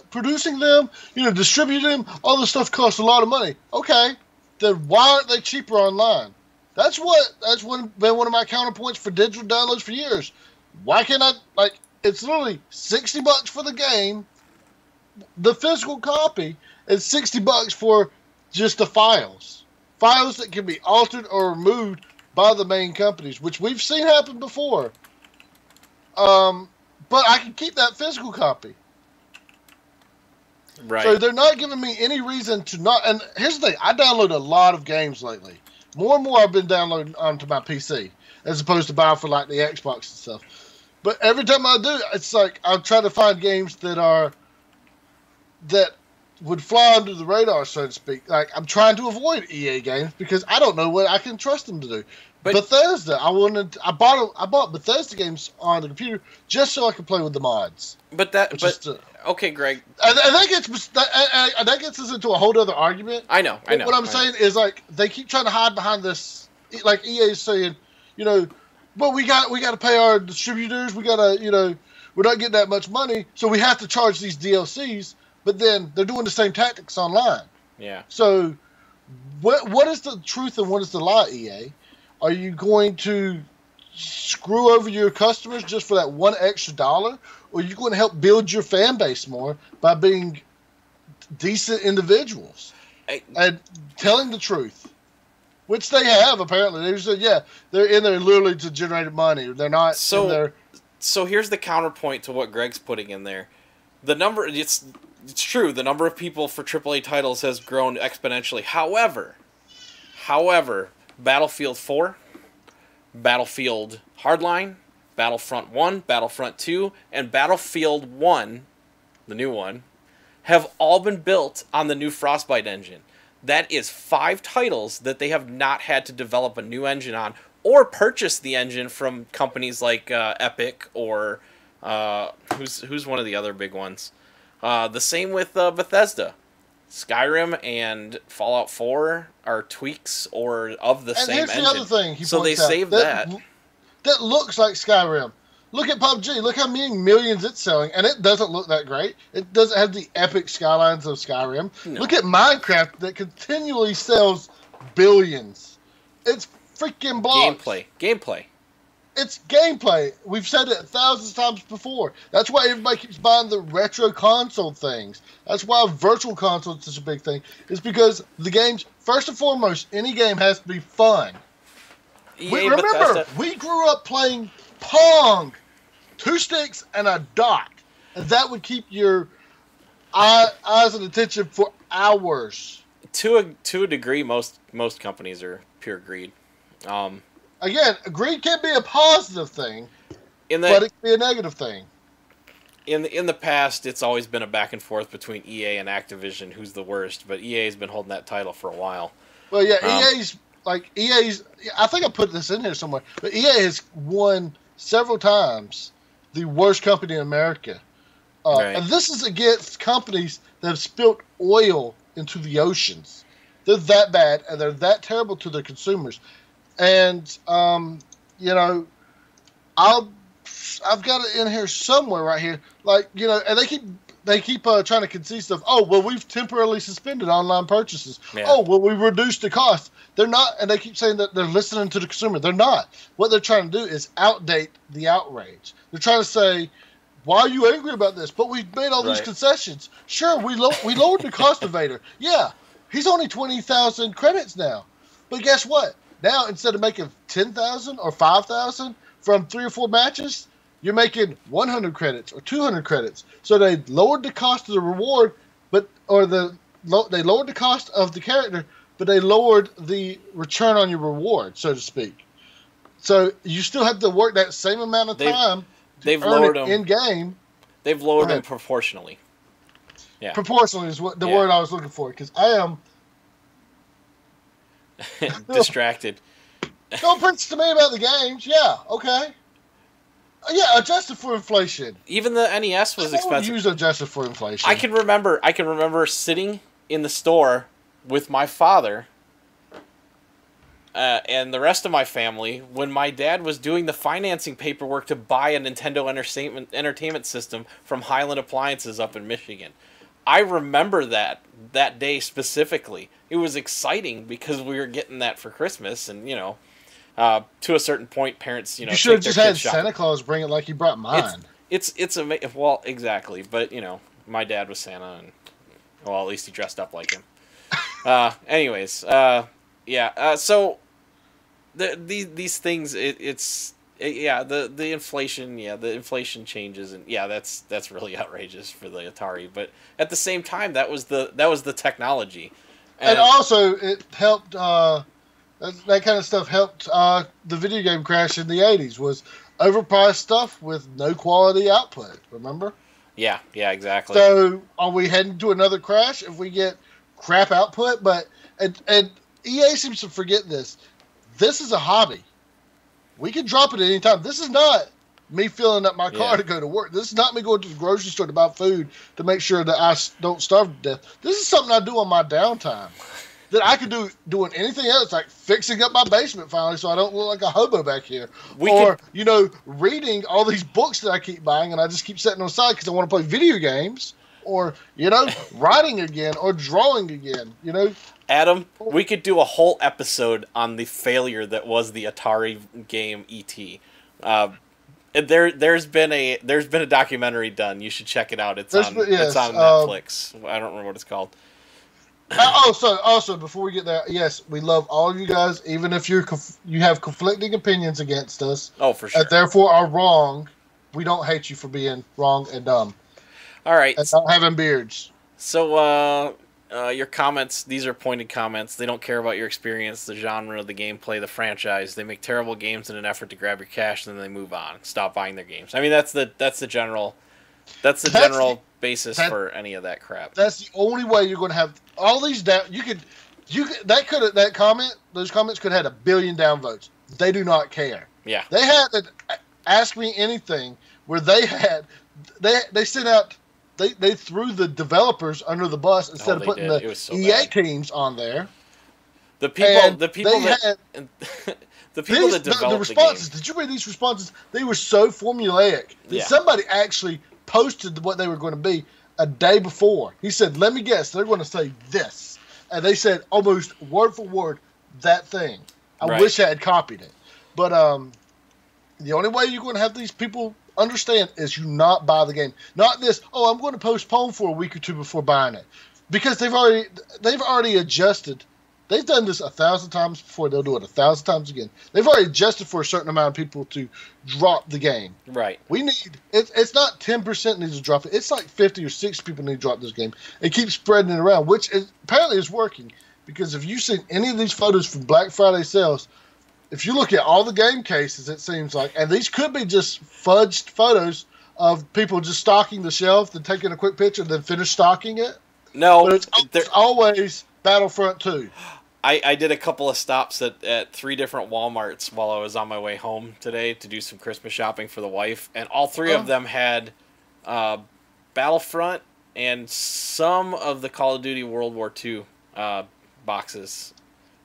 producing them, distributing them, all this stuff costs a lot of money. Okay, then why aren't they cheaper online? That's been one of my counterpoints for digital downloads for years. Why can't I, it's literally $60 for the game, the physical copy is $60 for just the files that can be altered or removed by the main companies, which we've seen happen before. But I can keep that physical copy. Right. So they're not giving me any reason to not. And here's the thing: I download a lot of games lately. More and more, I've been downloading onto my PC as opposed to buying for like the Xbox and stuff. But every time I do, it's like I'll try to find games that would fly under the radar, so to speak. Like I'm trying to avoid EA games because I don't know what I can trust them to do. But Bethesda, I bought Bethesda games on the computer just so I could play with the mods. Okay, Greg. And that gets us into a whole other argument. I know. What I'm saying is like they keep trying to hide behind this, like EA is saying, but we got to pay our distributors. We got to, we're not getting that much money, so we have to charge these DLCs. But then they're doing the same tactics online. Yeah. So, what is the truth and what is the lie, EA? Are you going to screw over your customers just for that one extra dollar? Or are you going to help build your fan base more by being decent individuals and telling the truth? Which they have, apparently. They said, they're in there literally to generate money. They're not in there. So here's the counterpoint to what Greg's putting in there. It's true, the number of people for AAA titles has grown exponentially. However, Battlefield 4, Battlefield Hardline, Battlefront 1, Battlefront 2, and Battlefield 1, the new one, have all been built on the new Frostbite engine. That is 5 titles that they have not had to develop a new engine on or purchase the engine from companies like Epic or who's one of the other big ones. The same with Bethesda. Skyrim and Fallout 4 are tweaks of the same engine. And here's the other thing so they saved that. That looks like Skyrim. Look at PUBG. Look how many millions it's selling, and it doesn't look that great. It doesn't have the epic skylines of Skyrim. No. Look at Minecraft that continually sells billions. It's freaking blocks. Gameplay. It's gameplay. We've said it thousands of times before. That's why everybody keeps buying the retro console things. That's why virtual console is such a big thing. It's because the games, first and foremost, any game has to be fun. Remember, we grew up playing Pong, 2 sticks and a dot. And that would keep your eyes and attention for hours. To a degree, most companies are pure greed. Again, greed can be a positive thing, but it can be a negative thing. In the past, it's always been a back and forth between EA and Activision, who's the worst. But EA has been holding that title for a while. Well, yeah, EA's. I think I put this in here somewhere, but EA has won several times the worst company in America, right. And this is against companies that have spilled oil into the oceans. They're that bad, and they're that terrible to their consumers. And I've got it in here somewhere right here, and they keep trying to concede stuff. Oh, well, we've temporarily suspended online purchases. Yeah. Oh, well, we reduced the cost. They're not, and they keep saying that they're listening to the consumer. They're not. What they're trying to do is outdate the outrage. They're trying to say, why are you angry about this? But we've made all these concessions. Sure, we lowered the cost of Vader. Yeah, he's only 20,000 credits now. But guess what? Now, instead of making 10,000 or 5,000 from 3 or 4 matches, you're making 100 credits or 200 credits. So they lowered the cost of the reward, they lowered the cost of the character, but they lowered the return on your reward, so to speak. So you still have to work that same amount of time to earn it in game. They've lowered them proportionally. Yeah, proportionally is what the word I was looking for, because I am distracted. Don't preach to me about the games. Yeah, okay. Yeah, adjusted for inflation. Even the NES was expensive. Use adjusted for inflation. I can remember sitting in the store with my father and the rest of my family when my dad was doing the financing paperwork to buy a Nintendo Entertainment System from Highland Appliances up in Michigan. I remember that day specifically. It was exciting because we were getting that for Christmas, and to a certain point, parents you should have just had Santa Claus bring it like he brought mine. Well, exactly, but My dad was Santa, and well, at least he dressed up like him. Anyways, yeah. So these things, yeah, the inflation, yeah, the inflation changes, and yeah, that's really outrageous for the Atari. But at the same time, that was the technology, and also it helped. That kind of stuff helped the video game crash in the '80s. Was overpriced stuff with no quality output. Remember? Yeah, exactly. So are we heading to another crash if we get crap output? But and EA seems to forget this. This is a hobby. We can drop it at any time. This is not me filling up my car to go to work. This is not me going to the grocery store to buy food to make sure that I don't starve to death. This is something I do on my downtime that I could do doing anything else, like fixing up my basement finally so I don't look like a hobo back here. Reading all these books that I keep buying and I just keep setting them aside because I want to play video games. Or, writing again or drawing again, Adam, we could do a whole episode on the failure that was the Atari game E.T. There's been a documentary done. You should check it out. It's on Netflix. I don't remember what it's called. Also, before we get there, yes, we love all of you guys, even if you have conflicting opinions against us. Oh, for sure. And therefore are wrong. We don't hate you for being wrong and dumb. All right. And not having beards. So, your comments, these are pointed comments. They don't care about your experience, the genre, the gameplay, the franchise. They make terrible games in an effort to grab your cash, and then they move on. Stop buying their games. I mean, that's the general basis for any of that crap. That's the only way you're going to have all these down. Those comments could have had 1 billion downvotes. They do not care. Yeah. They had to Ask Me Anything where they sent out. They threw the developers under the bus instead of putting the EA teams on there. The people that developed the responses. Did you read these responses? They were so formulaic that somebody actually posted what they were going to be a day before. He said, "Let me guess, they're going to say this," and they said almost word for word that thing. I wish I had copied it, but the only way you're going to have these people understand is you not buy the game. Not this, I'm going to postpone for a week or two before buying it. Because they've already adjusted. They've done this 1,000 times before. They'll do it 1,000 times again. They've already adjusted for a certain amount of people to drop the game. Right. It's not 10% needs to drop it. It's like 50 or 60 people need to drop this game. It keeps spreading it around, which apparently is working. Because if you've seen any of these photos from Black Friday sales, if you look at all the game cases, it seems like, and these could be just fudged photos of people just stocking the shelf and taking a quick picture and then finish stocking it. No. But it's always Battlefront 2. I did a couple of stops at 3 different Walmarts while I was on my way home today to do some Christmas shopping for the wife, and all 3 of them had Battlefront and some of the Call of Duty World War II boxes.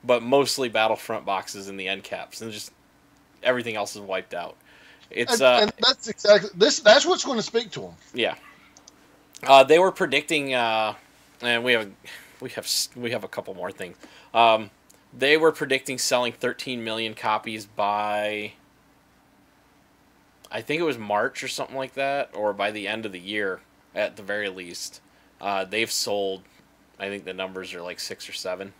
But mostly Battlefront boxes in the end caps, and just everything else is wiped out. It's and that's exactly this. That's what's going to speak to them. Yeah, they were predicting, and we have a couple more things. They were predicting selling 13 million copies by, I think it was March or something like that, or by the end of the year at the very least. They've sold, I think the numbers are like 6 or 7.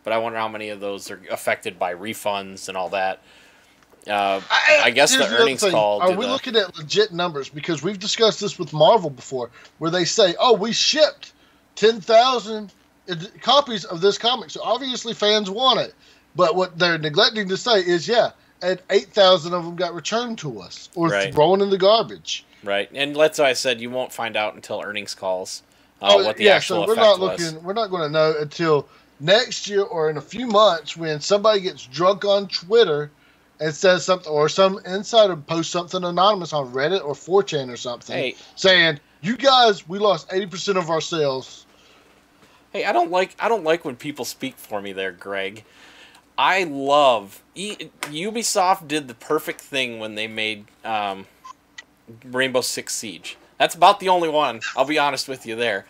But I wonder how many of those are affected by refunds and all that. I guess the earnings call. Are we looking at legit numbers? Because we've discussed this with Marvel before, where they say, we shipped 10,000 copies of this comic. So obviously fans want it. But what they're neglecting to say is, and 8,000 of them got returned to us or thrown in the garbage. Right. And that's why I said you won't find out until earnings calls what the actual effect was. We're not going to know until next year or in a few months when somebody gets drunk on Twitter and says something, or some insider posts something anonymous on Reddit or 4chan or something, saying, "You guys, we lost 80% of our sales." Hey, I don't like when people speak for me there, Greg. I love Ubisoft did the perfect thing when they made Rainbow Six Siege. That's about the only one. I'll be honest with you there.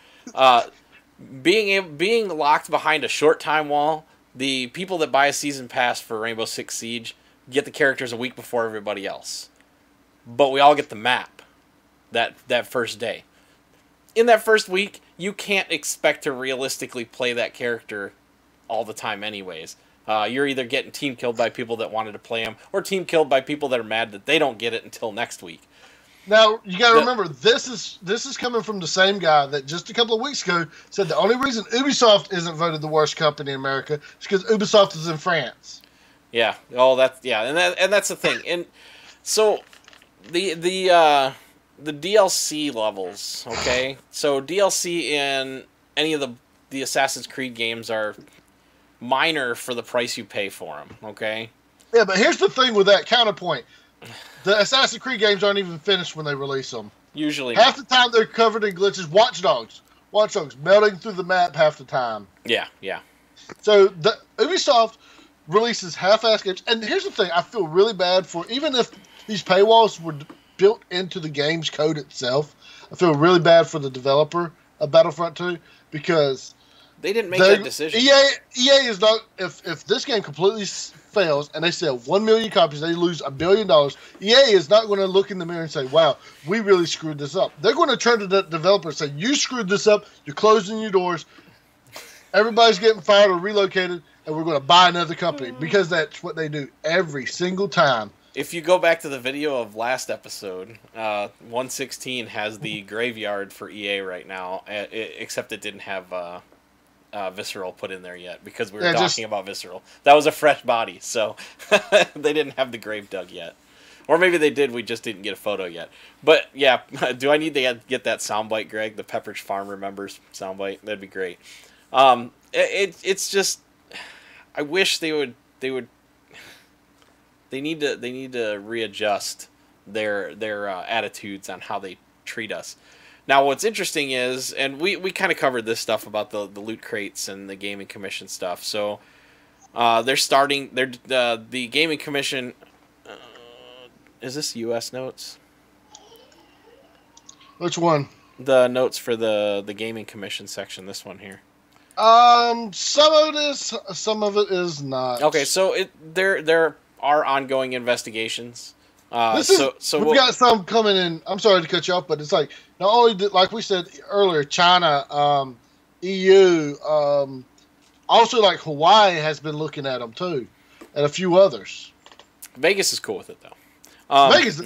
Being locked behind a short time wall, the people that buy a season pass for Rainbow Six Siege get the characters a week before everybody else. But we all get the map that first day. in that first week, you can't expect to realistically play that character all the time anyways. You're either getting team killed by people that wanted to play him, or team killed by people that are mad that they don't get it until next week. Now you got to remember, this is coming from the same guy that just a couple of weeks ago said the only reason Ubisoft isn't voted the worst company in America is because Ubisoft is in France. Yeah. Oh, and that's the thing. And so the DLC levels, okay? So DLC in any of the Assassin's Creed games are minor for the price you pay for them, okay? Yeah, but here's the thing with that counterpoint. The Assassin's Creed games aren't even finished when they release them. Usually half the time they're covered in glitches. Watch Dogs melting through the map half the time. Yeah. So the Ubisoft releases half-ass games. And here's the thing. I feel really bad for, even if these paywalls were built into the game's code itself, I feel really bad for the developer of Battlefront 2 because they didn't make that decision. EA is not. If this game completely fails and they sell 1 million copies, they lose $1 billion. EA is not going to look in the mirror and say, "Wow, we really screwed this up." They're going to turn to the developer and say, "You screwed this up. You're closing your doors. Everybody's getting fired or relocated, and we're going to buy another company," because that's what they do every single time. If you go back to the video of last episode, 116 has the graveyard for EA right now, except it didn't have Visceral put in there yet because we were talking about Visceral. That was a fresh body, so they didn't have the grave dug yet. Or maybe they did, we just didn't get a photo yet. But yeah, do I need to get that soundbite, Greg? The Pepperidge Farm Remembers soundbite? That'd be great. It's just, I wish they need to readjust their attitudes on how they treat us. Now, what's interesting is, and we kind of covered this stuff about the loot crates and the gaming commission stuff. So the gaming commission. Is this U.S. notes? Which one? The notes for the gaming commission section. This one here. Some of it is, some of it is not. Okay, so there are ongoing investigations. We've got some coming in. I'm sorry to cut you off, but it's like not only like we said earlier, China, EU, also like Hawaii has been looking at them too, and a few others. Vegas is cool with it though. Vegas.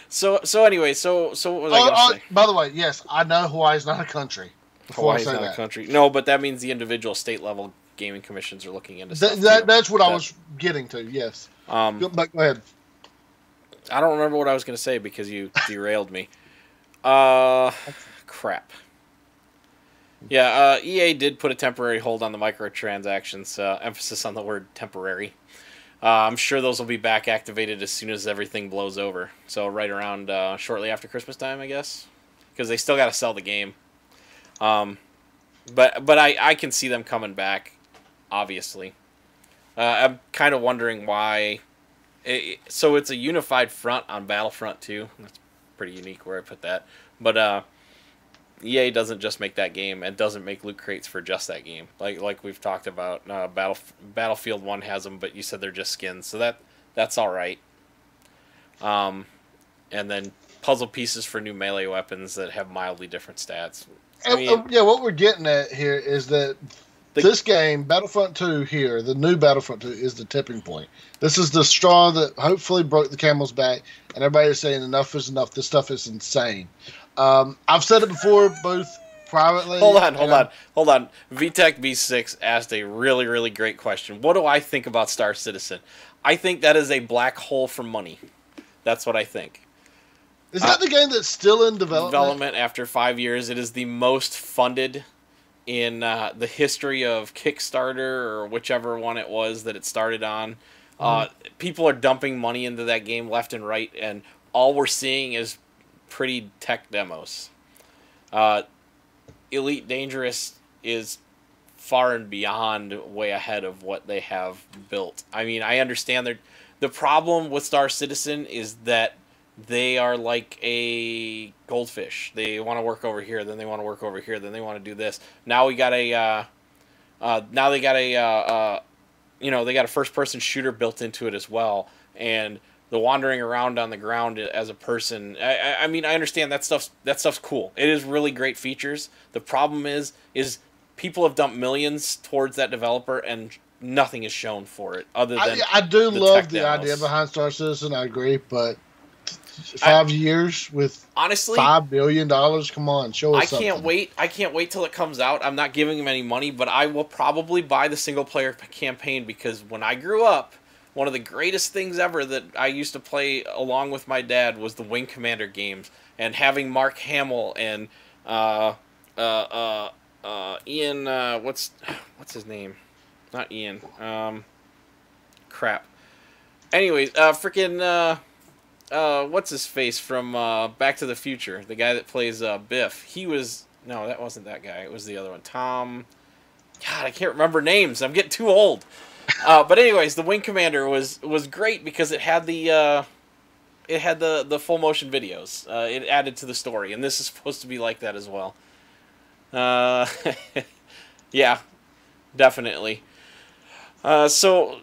So anyway, so what was I going to say? By the way, yes, I know Hawaii's not a country. Hawaii's not a country. No, but that means the individual state level gaming commissions are looking into stuff. That's what I was getting to. Yes. Go ahead. I don't remember what I was going to say because you derailed me. Crap. Yeah, EA did put a temporary hold on the microtransactions, emphasis on the word temporary. I'm sure those will be back activated as soon as everything blows over. So right around shortly after Christmas time, I guess, because they still got to sell the game. But I can see them coming back, obviously. I'm kind of wondering why. So it's a unified front on Battlefront 2. That's pretty unique where I put that. But EA doesn't just make that game and doesn't make loot crates for just that game. Like we've talked about, Battlefield 1 has them, but you said they're just skins, so that's all right. And then puzzle pieces for new melee weapons that have mildly different stats. What we're getting at here is that this game, Battlefront 2 here, the new Battlefront 2, is the tipping point. This is the straw that hopefully broke the camel's back, and everybody is saying enough is enough. This stuff is insane. I've said it before, both privately. Hold on. VTech B6 asked a really, really great question. What do I think about Star Citizen? I think that is a black hole for money. That's what I think. Is that the game that's still in development? Development after 5 years. It is the most funded in the history of Kickstarter or whichever one it was that it started on. People are dumping money into that game left and right, and all we're seeing is pretty tech demos. Elite Dangerous is far and beyond way ahead of what they have built. I mean, I understand the problem with Star Citizen is that they are like a goldfish. They want to work over here, then they want to work over here, then they want to do this. Now we got they got a first-person shooter built into it as well, and the wandering around on the ground as a person. I mean, I understand that stuff's cool. It is really great features. The problem is people have dumped millions towards that developer and nothing is shown for it other than I do the love tech the idea demos. behind Star Citizen. I agree, but I 5 years with honestly, $5 billion. Come on, show I us can't something. wait. I can't wait till it comes out. I'm not giving him any money, but I will probably buy the single player campaign because when I grew up, one of the greatest things ever that I used to play along with my dad was the Wing Commander games, and having Mark Hamill and uh, Ian. What's his name? Not Ian. Crap. Anyways, freaking. What's his face from Back to the Future? The guy that plays Biff. He was no, that wasn't that guy. It was the other one. Tom. God, I can't remember names. I'm getting too old. But anyways, the Wing Commander was great because it had the full motion videos. It added to the story, and this is supposed to be like that as well. Uh, yeah, definitely. So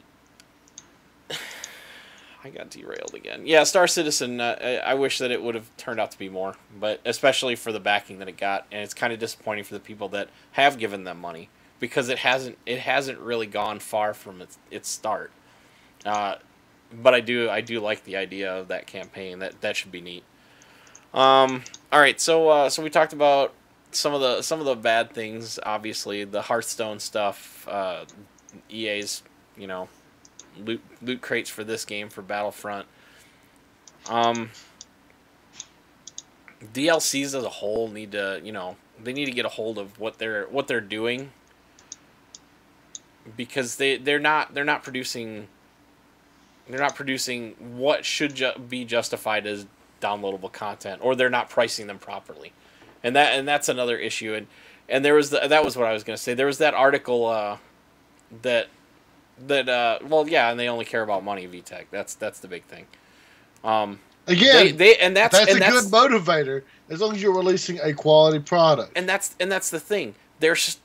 I got derailed again. Yeah, Star Citizen. I wish that it would have turned out to be more, but especially for the backing that it got, and it's kind of disappointing for the people that have given them money because it hasn't really gone far from its start. Uh, but I do like the idea of that campaign. That should be neat. All right, so we talked about some of the bad things. Obviously, the Hearthstone stuff. EA's you know loot crates for this game for Battlefront. Um, DLCs as a whole need to they need to get a hold of what they're doing because they're not producing what should be justified as downloadable content, or they're not pricing them properly, and that's another issue. And that was what I was going to say. There was that article that well, yeah, and they only care about money. VTech. That's the big thing. Um, they Again, they and that's that's a and good that's motivator as long as you're releasing a quality product. and that's the thing. There's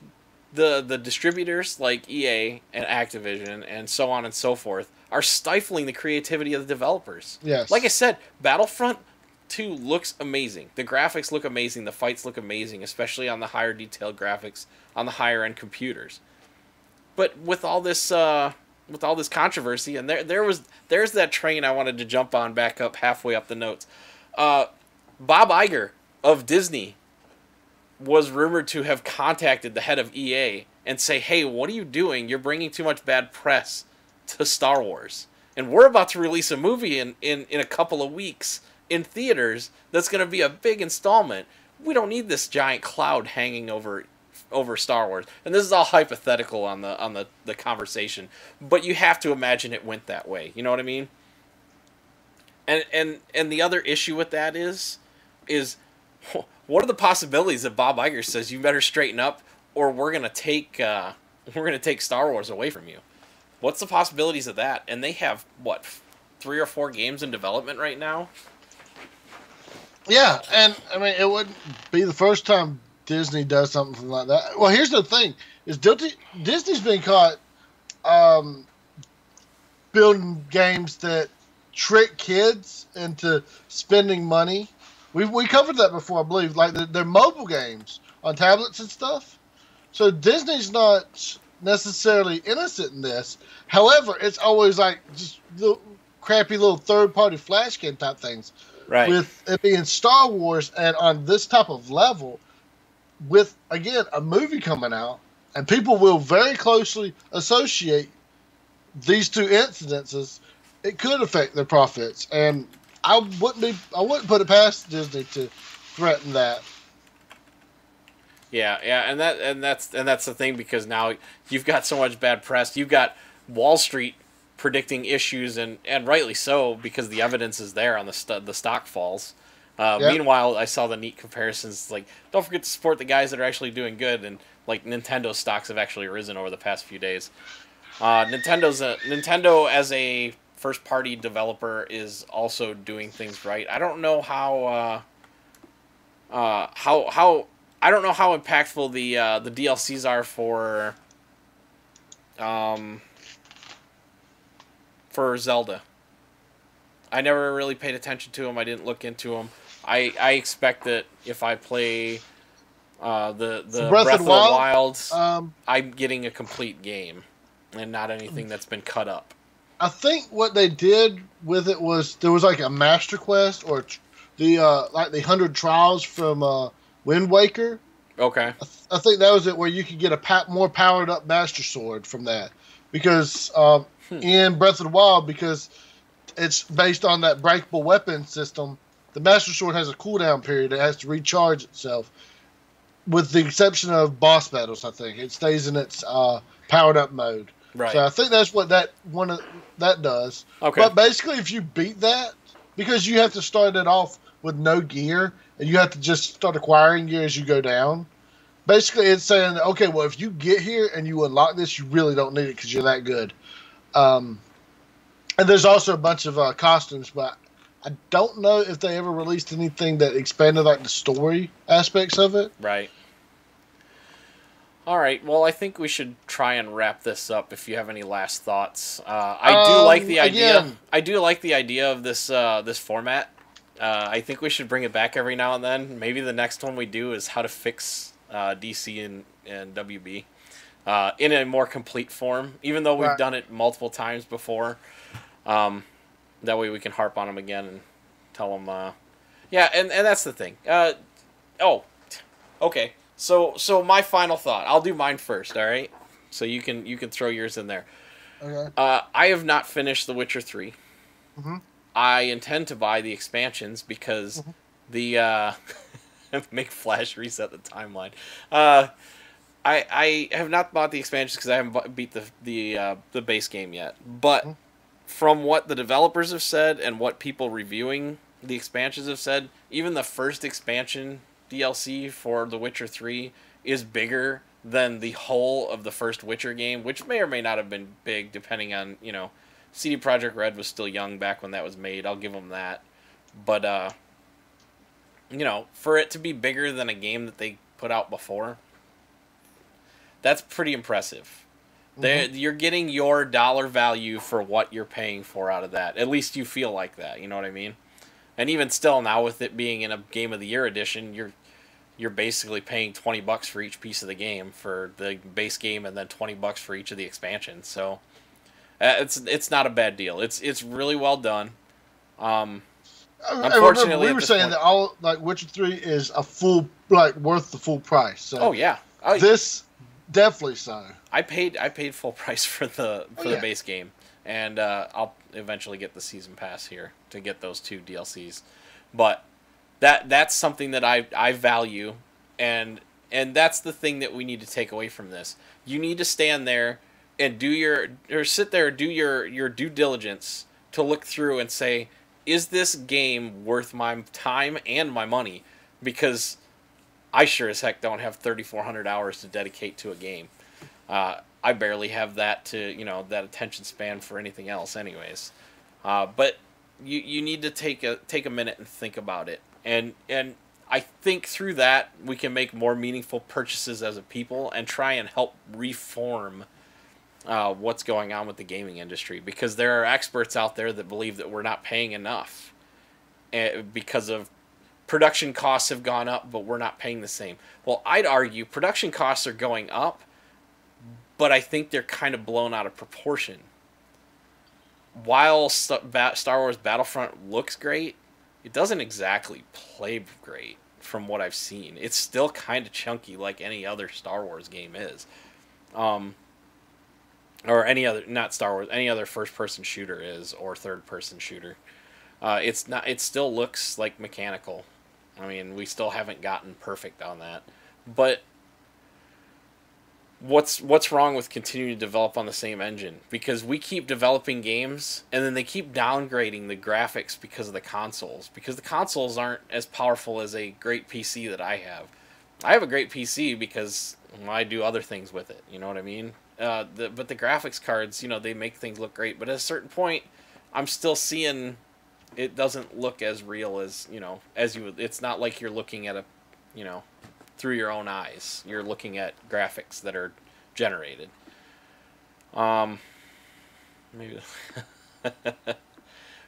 the distributors like EA and Activision and so on and so forth are stifling the creativity of the developers. Like I Yes. said, Battlefront 2 looks amazing. The graphics look amazing. The fights look amazing, especially on the higher detailed graphics on the higher end computers. But with all this controversy, and there's that train I wanted to jump on back up halfway up the notes. Bob Iger of Disney was rumored to have contacted the head of EA and say, "Hey, what are you doing? You're bringing too much bad press to Star Wars, and we're about to release a movie in a couple of weeks in theaters that's going to be a big installment. We don't need this giant cloud hanging over Star Wars." And this is all hypothetical on the conversation, but you have to imagine it went that way. You know what I mean? And the other issue with that is what are the possibilities that Bob Iger says you better straighten up, or we're gonna take Star Wars away from you? What's the possibilities of that? And they have what, 3 or 4 games in development right now? Yeah, and I mean it wouldn't be the first time Disney does something like that. Well, here's the thing: is Disney's been caught um, building games that trick kids into spending money. We covered that before, I believe. Like they're mobile games on tablets and stuff. So Disney's not necessarily innocent in this. However, it's always like just little, crappy little third-party flash game type things. Right. With it being Star Wars and on this type of level, with again a movie coming out, and people will very closely associate these two incidences, it could affect their profits. And I wouldn't put it past Disney to threaten that. Yeah, yeah, and that's the thing, because now you've got so much bad press. You've got Wall Street predicting issues, and rightly so, because the evidence is there on the stock falls. Yep. Meanwhile, I saw the neat comparisons, like, don't forget to support the guys that are actually doing good, and like Nintendo stocks have actually risen over the past few days. Nintendo as a first party developer is also doing things right. I don't know how I don't know how impactful the DLCs are for Zelda. I never really paid attention to them. I didn't look into them. I expect that if I play For the Breath of Breath the of the Wild, Wild, um, I'm getting a complete game and not anything that's been cut up. I think what they did with it was there was like a master quest or the like the 100 trials from Wind Waker. Okay. I think that was it where you could get a more powered up master sword from that because in Breath of the Wild because it's based on that breakable weapon system. The master sword has a cooldown period; it has to recharge itself. With the exception of boss battles, I think it stays in its powered up mode. So Right. I think that's what that does. Okay. But basically, if you beat that, because you have to start it off with no gear and you have to just start acquiring gear as you go down. Basically, it's saying, okay, well, if you get here and you unlock this, you really don't need it because you're that good. And there's also a bunch of costumes, but I don't know if they ever released anything that expanded like the story aspects of it. Right. All right. Well, I think we should try and wrap this up. If you have any last thoughts, I do like the idea. Again, I do like the idea of this format. I think we should bring it back every now and then. Maybe the next one we do is how to fix DC and WB in a more complete form. Even though we've right. done it multiple times before, that way we can harp on them again and tell them. Yeah, and that's the thing. Okay. So my final thought. I'll do mine first. All right. So you can throw yours in there. Okay. I have not finished The Witcher 3. Mm-hmm. I intend to buy the expansions because the make Flash reset the timeline. I have not bought the expansions because I haven't beat the base game yet. But from what the developers have said and what people reviewing the expansions have said, even the first expansion DLC for The Witcher 3 is bigger than the whole of the first Witcher game, which may or may not have been big depending on, CD Projekt Red was still young back when that was made. I'll give them that. But for it to be bigger than a game that they put out before, that's pretty impressive. You're getting your dollar value for what you're paying for out of that. At least you feel like that. You know what I mean? And even still, now with it being in a Game of the Year edition, you're basically paying $20 for each piece of the game for the base game, and then $20 for each of the expansions. So it's not a bad deal. It's really well done. Unfortunately, we were saying that all like Witcher 3 is a full worth the full price. So oh yeah, this definitely so. I paid full price for the base game, and I'll eventually get the season pass here to get those 2 DLCs. But that's something that I value, and that's the thing that we need to take away from this. You need to stand there and do your due diligence to look through and say, is this game worth my time and my money? Because I sure as heck don't have 3,400 hours to dedicate to a game. I barely have that that attention span for anything else, anyways. But you need to take a minute and think about it, and I think through that we can make more meaningful purchases as a people and try and help reform what's going on with the gaming industry, because there are experts out there that believe that we're not paying enough because of production costs have gone up, but we're not paying the same. Well, I'd argue production costs are going up, but I think they're kind of blown out of proportion. While Star Wars Battlefront looks great, it doesn't exactly play great from what I've seen. It's still kind of chunky like any other Star Wars game is. Or any other, not Star Wars, any other first-person shooter is, or third-person shooter. It's not. It still looks like mechanical. I mean, we still haven't gotten perfect on that. But what's wrong with continuing to develop on the same engine? Because we keep developing games, and then they keep downgrading the graphics because of the consoles. Because the consoles aren't as powerful as a great PC that I have. I have a great PC because I do other things with it. You know what I mean? But the graphics cards, they make things look great. But at a certain point, I'm still seeing it doesn't look as real as as you would. It's not like you're looking at a, through your own eyes. You're looking at graphics that are generated. Maybe.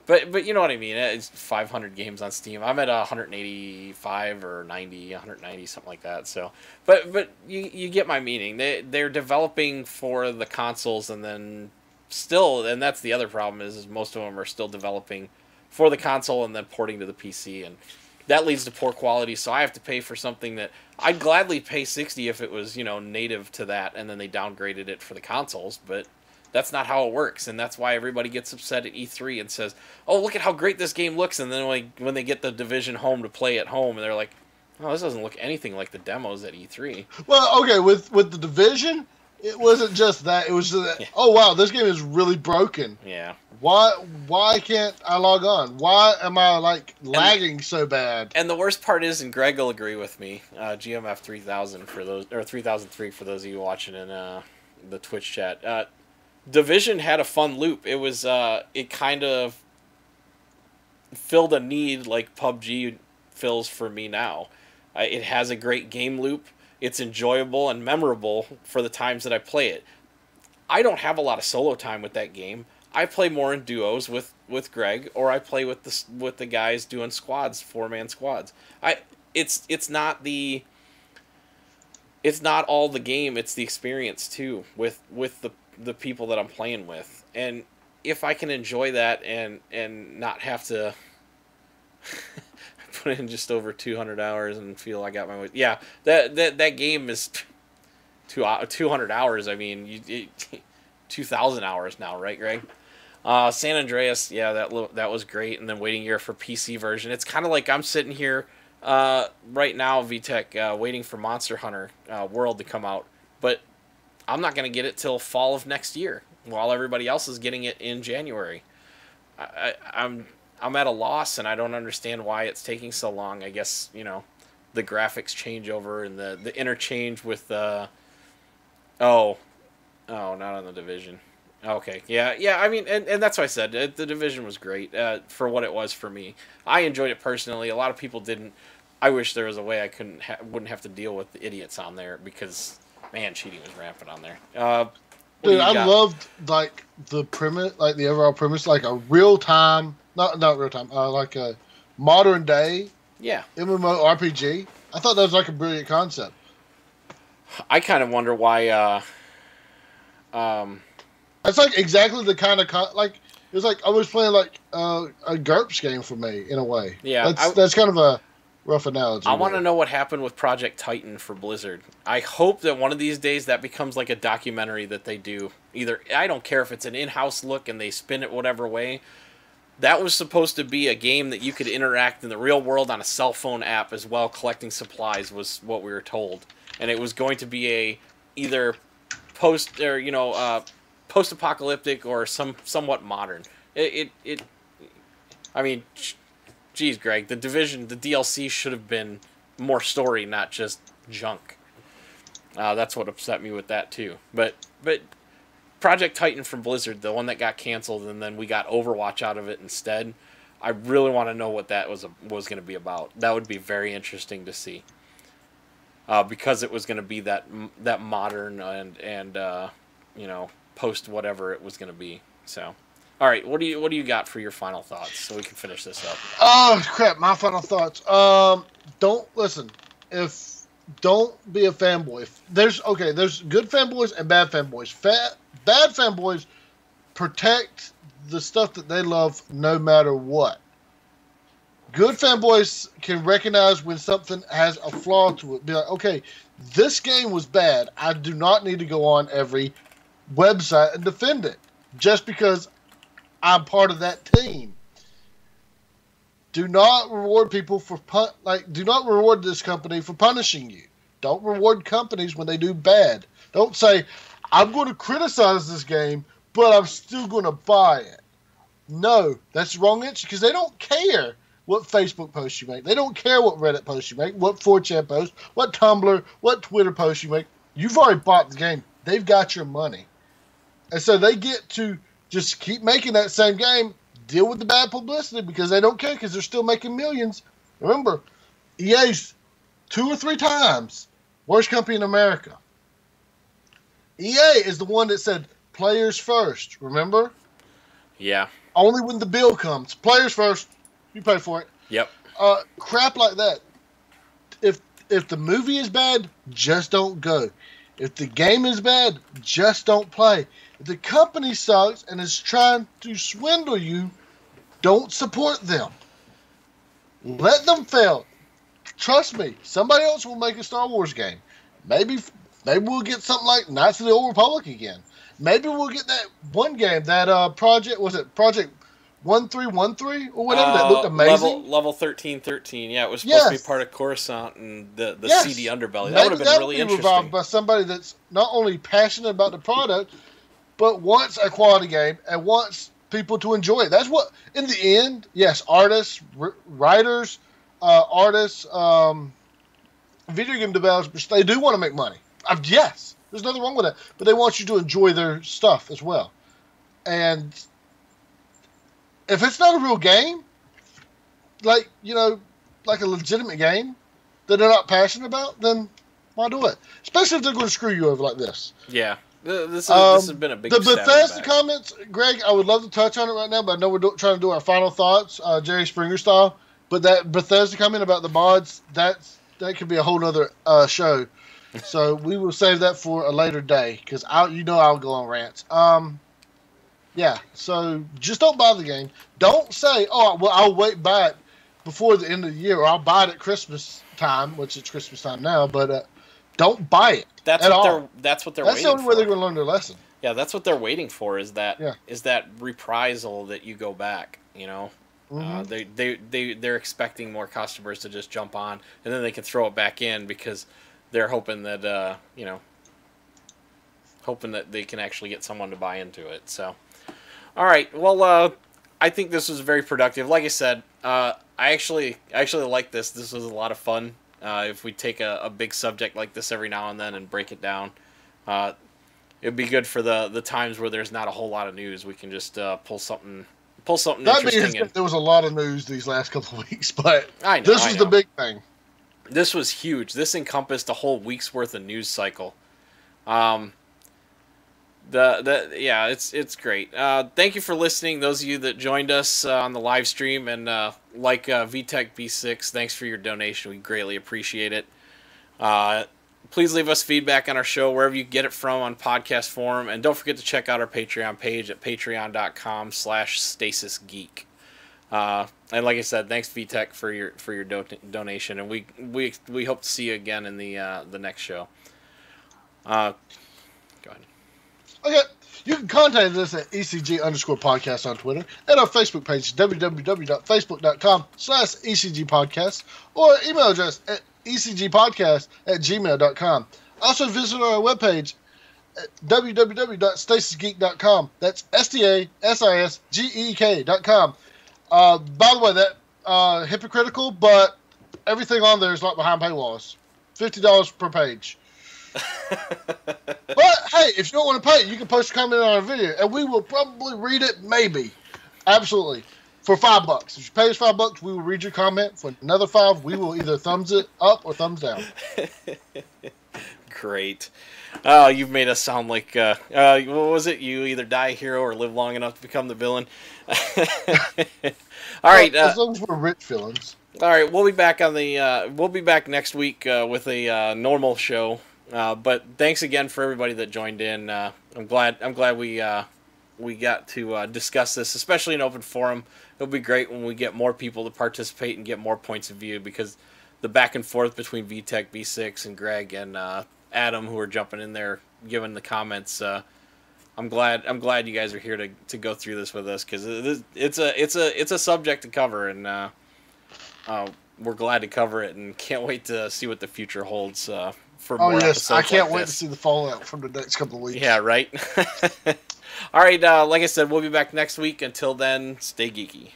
But you know what I mean. It's 500 games on Steam. I'm at 185 or 90, 190, something like that. So, but you get my meaning. They're developing for the consoles, and then still, and that's the other problem is most of them are still developing for the console and then porting to the PC, and that leads to poor quality. So I have to pay for something that I'd gladly pay 60 if it was native to that, and then they downgraded it for the consoles, but. That's not how it works, and that's why everybody gets upset at E3 and says, "Oh, look at how great this game looks," and then when they get the Division home to play at home, and they're like, "Oh, this doesn't look anything like the demos at E3." Well, okay, with the Division, it wasn't just that. It was just that, oh wow, this game is really broken. Yeah. Why can't I log on? Why am I lagging so bad? And the worst part is, and Greg will agree with me, GMF 3000 for those, or 3003 for those of you watching in the Twitch chat. Division had a fun loop. It was it kind of filled a need like PUBG fills for me now. It has a great game loop. It's enjoyable and memorable for the times that I play it. I don't have a lot of solo time with that game. I play more in duos with Greg, or I play with the guys doing squads, 4-man squads. It's not all the game. It's the experience too with the people that I'm playing with, and if I can enjoy that and not have to put in just over 200 hours and feel I got my way, that game is 200 hours. I mean, 2,000 hours now, right, Greg? San Andreas, that was great, and then waiting here for PC version. It's kind of like I'm sitting here right now, VTech, waiting for Monster Hunter World to come out, but I'm not going to get it till fall of next year, while everybody else is getting it in January. I'm at a loss, and I don't understand why it's taking so long. I guess the graphics changeover and the interchange with the not on the Division. Okay, yeah. I mean, and that's what I said. The Division was great for what it was for me. I enjoyed it personally. A lot of people didn't. I wish there was a way I wouldn't have to deal with the idiots on there because. Man, cheating was rampant on there. Dude, I loved the premise, the overall premise, a real time, not real time, like a modern day, MMORPG. I thought that was a brilliant concept. I kind of wonder why. That's exactly the kind of it was I was playing a GURPS game for me in a way. Yeah, that's kind of a rough analogy. I want to know what happened with Project Titan for Blizzard. I hope that one of these days that becomes a documentary that they do. Either, I don't care if it's an in-house look and they spin it whatever way. That was supposed to be a game that you could interact in the real world on a cell phone app as well, collecting supplies was what we were told. And it was going to be either post-apocalyptic or somewhat modern. I mean, geez, Greg, the Division, the DLC should have been more story, not just junk. That's what upset me with that too. But Project Titan from Blizzard, the one that got canceled, and then we got Overwatch out of it instead. I really want to know what that was going to be about. That would be very interesting to see. Because it was going to be that modern and post whatever it was going to be. So. All right, what do you got for your final thoughts so we can finish this up? Oh crap, my final thoughts. Don't be a fanboy. There's good fanboys and bad fanboys. Bad fanboys protect the stuff that they love no matter what. Good fanboys can recognize when something has a flaw to it. Be like, okay, this game was bad. I do not need to go on every website and defend it just because I'm part of that team. Do not reward people do not reward this company for punishing you. Don't reward companies when they do bad. Don't say, I'm going to criticize this game, but I'm still going to buy it. No, that's the wrong answer because they don't care what Facebook posts you make. They don't care what Reddit posts you make, what 4chan posts, what Tumblr, what Twitter posts you make. You've already bought the game. They've got your money. And so they get to just keep making that same game, deal with the bad publicity because they don't care because they're still making millions. Remember, EA's 2 or 3 times worst company in America. EA is the one that said players first, remember? Yeah. only when the bill comes. Players first. You pay for it. Yep. Crap like that. If the movie is bad, just don't go. If the game is bad, just don't play. If the company sucks and is trying to swindle you, don't support them. Let them fail. Trust me, somebody else will make a Star Wars game. Maybe we'll get something like Knights of the Old Republic again. Maybe we'll get that one game, that Project 1313 or whatever, that looked amazing. Level 1313. Yeah, it was supposed to be part of Coruscant and the seedy underbelly. That would have been really interesting. Revived by somebody that's not only passionate about the product, but wants a quality game and wants people to enjoy it. That's what, in the end, yes, artists, writers, video game developers, they do want to make money. Yes, there's nothing wrong with that. But they want you to enjoy their stuff as well. And if it's not a real game, like a legitimate game that they're not passionate about, then why do it? Especially if they're going to screw you over like this. Yeah. This has been a big The Bethesda comments, Greg, I would love to touch on it right now, but I know we're trying to do our final thoughts, Jerry Springer style. But that Bethesda comment about the mods, that could be a whole other show. So we will save that for a later day, because I'll go on rants. Yeah, so just don't buy the game. Don't say, oh, well, I'll buy it before the end of the year, or I'll buy it at Christmas time, which it's Christmas time now, but don't buy it. That's what they're waiting for. That's the only way they're going to learn their lesson. Yeah, that's what they're waiting for, is that reprisal that you go back, you know? Mm-hmm. They're expecting more customers to just jump on, and then they can throw it back in, because they're hoping that they can actually get someone to buy into it. So, all right. Well, I think this was very productive. Like I said, I actually like this. This was a lot of fun. If we take a big subject like this every now and then and break it down, it'd be good for the times where there's not a whole lot of news. We can just pull something interesting. There was a lot of news these last couple of weeks, but this was the big thing. This was huge. This encompassed a whole week's worth of news cycle. It's great. Thank you for listening. Those of you that joined us on the live stream, and like VTech B6, thanks for your donation. We greatly appreciate it. Please leave us feedback on our show wherever you get it from on podcast form, and don't forget to check out our Patreon page at patreon.com/stasisgeek. And like I said, thanks VTech for your donation, and we hope to see you again in the next show. Go ahead. Okay, you can contact us at ECG_podcast on Twitter, and our Facebook page, www.facebook.com/ECGpodcast, or email address at ecgpodcast@gmail.com. Also visit our webpage at www.stasisgeek.com. That's STASISGEEK.com. By the way, that hypocritical, but everything on there is like behind paywalls. $50 per page. But hey, if you don't want to pay, you can post a comment on our video, and we will probably read it. Maybe, absolutely, for $5. If you pay us $5, we will read your comment. For another $5, we will either thumbs it up or thumbs down. Great. Oh, you've made us sound like what was it? You either die a hero or live long enough to become the villain. All right. As long as we're rich villains. All right, we'll be back we'll be back next week with a normal show. But thanks again for everybody that joined in. I'm glad we got to discuss this, especially in open forum. It'll be great when we get more people to participate and get more points of view, because the back and forth between VTech, B6, and Greg and Adam, who are jumping in there giving the comments. I'm glad you guys are here to go through this with us, because it's a subject to cover, and we're glad to cover it, and can't wait to see what the future holds. For more episodes I can't like wait this. to see the fallout from the next couple of weeks. Yeah, right. All right, like I said, we'll be back next week. Until then, stay geeky.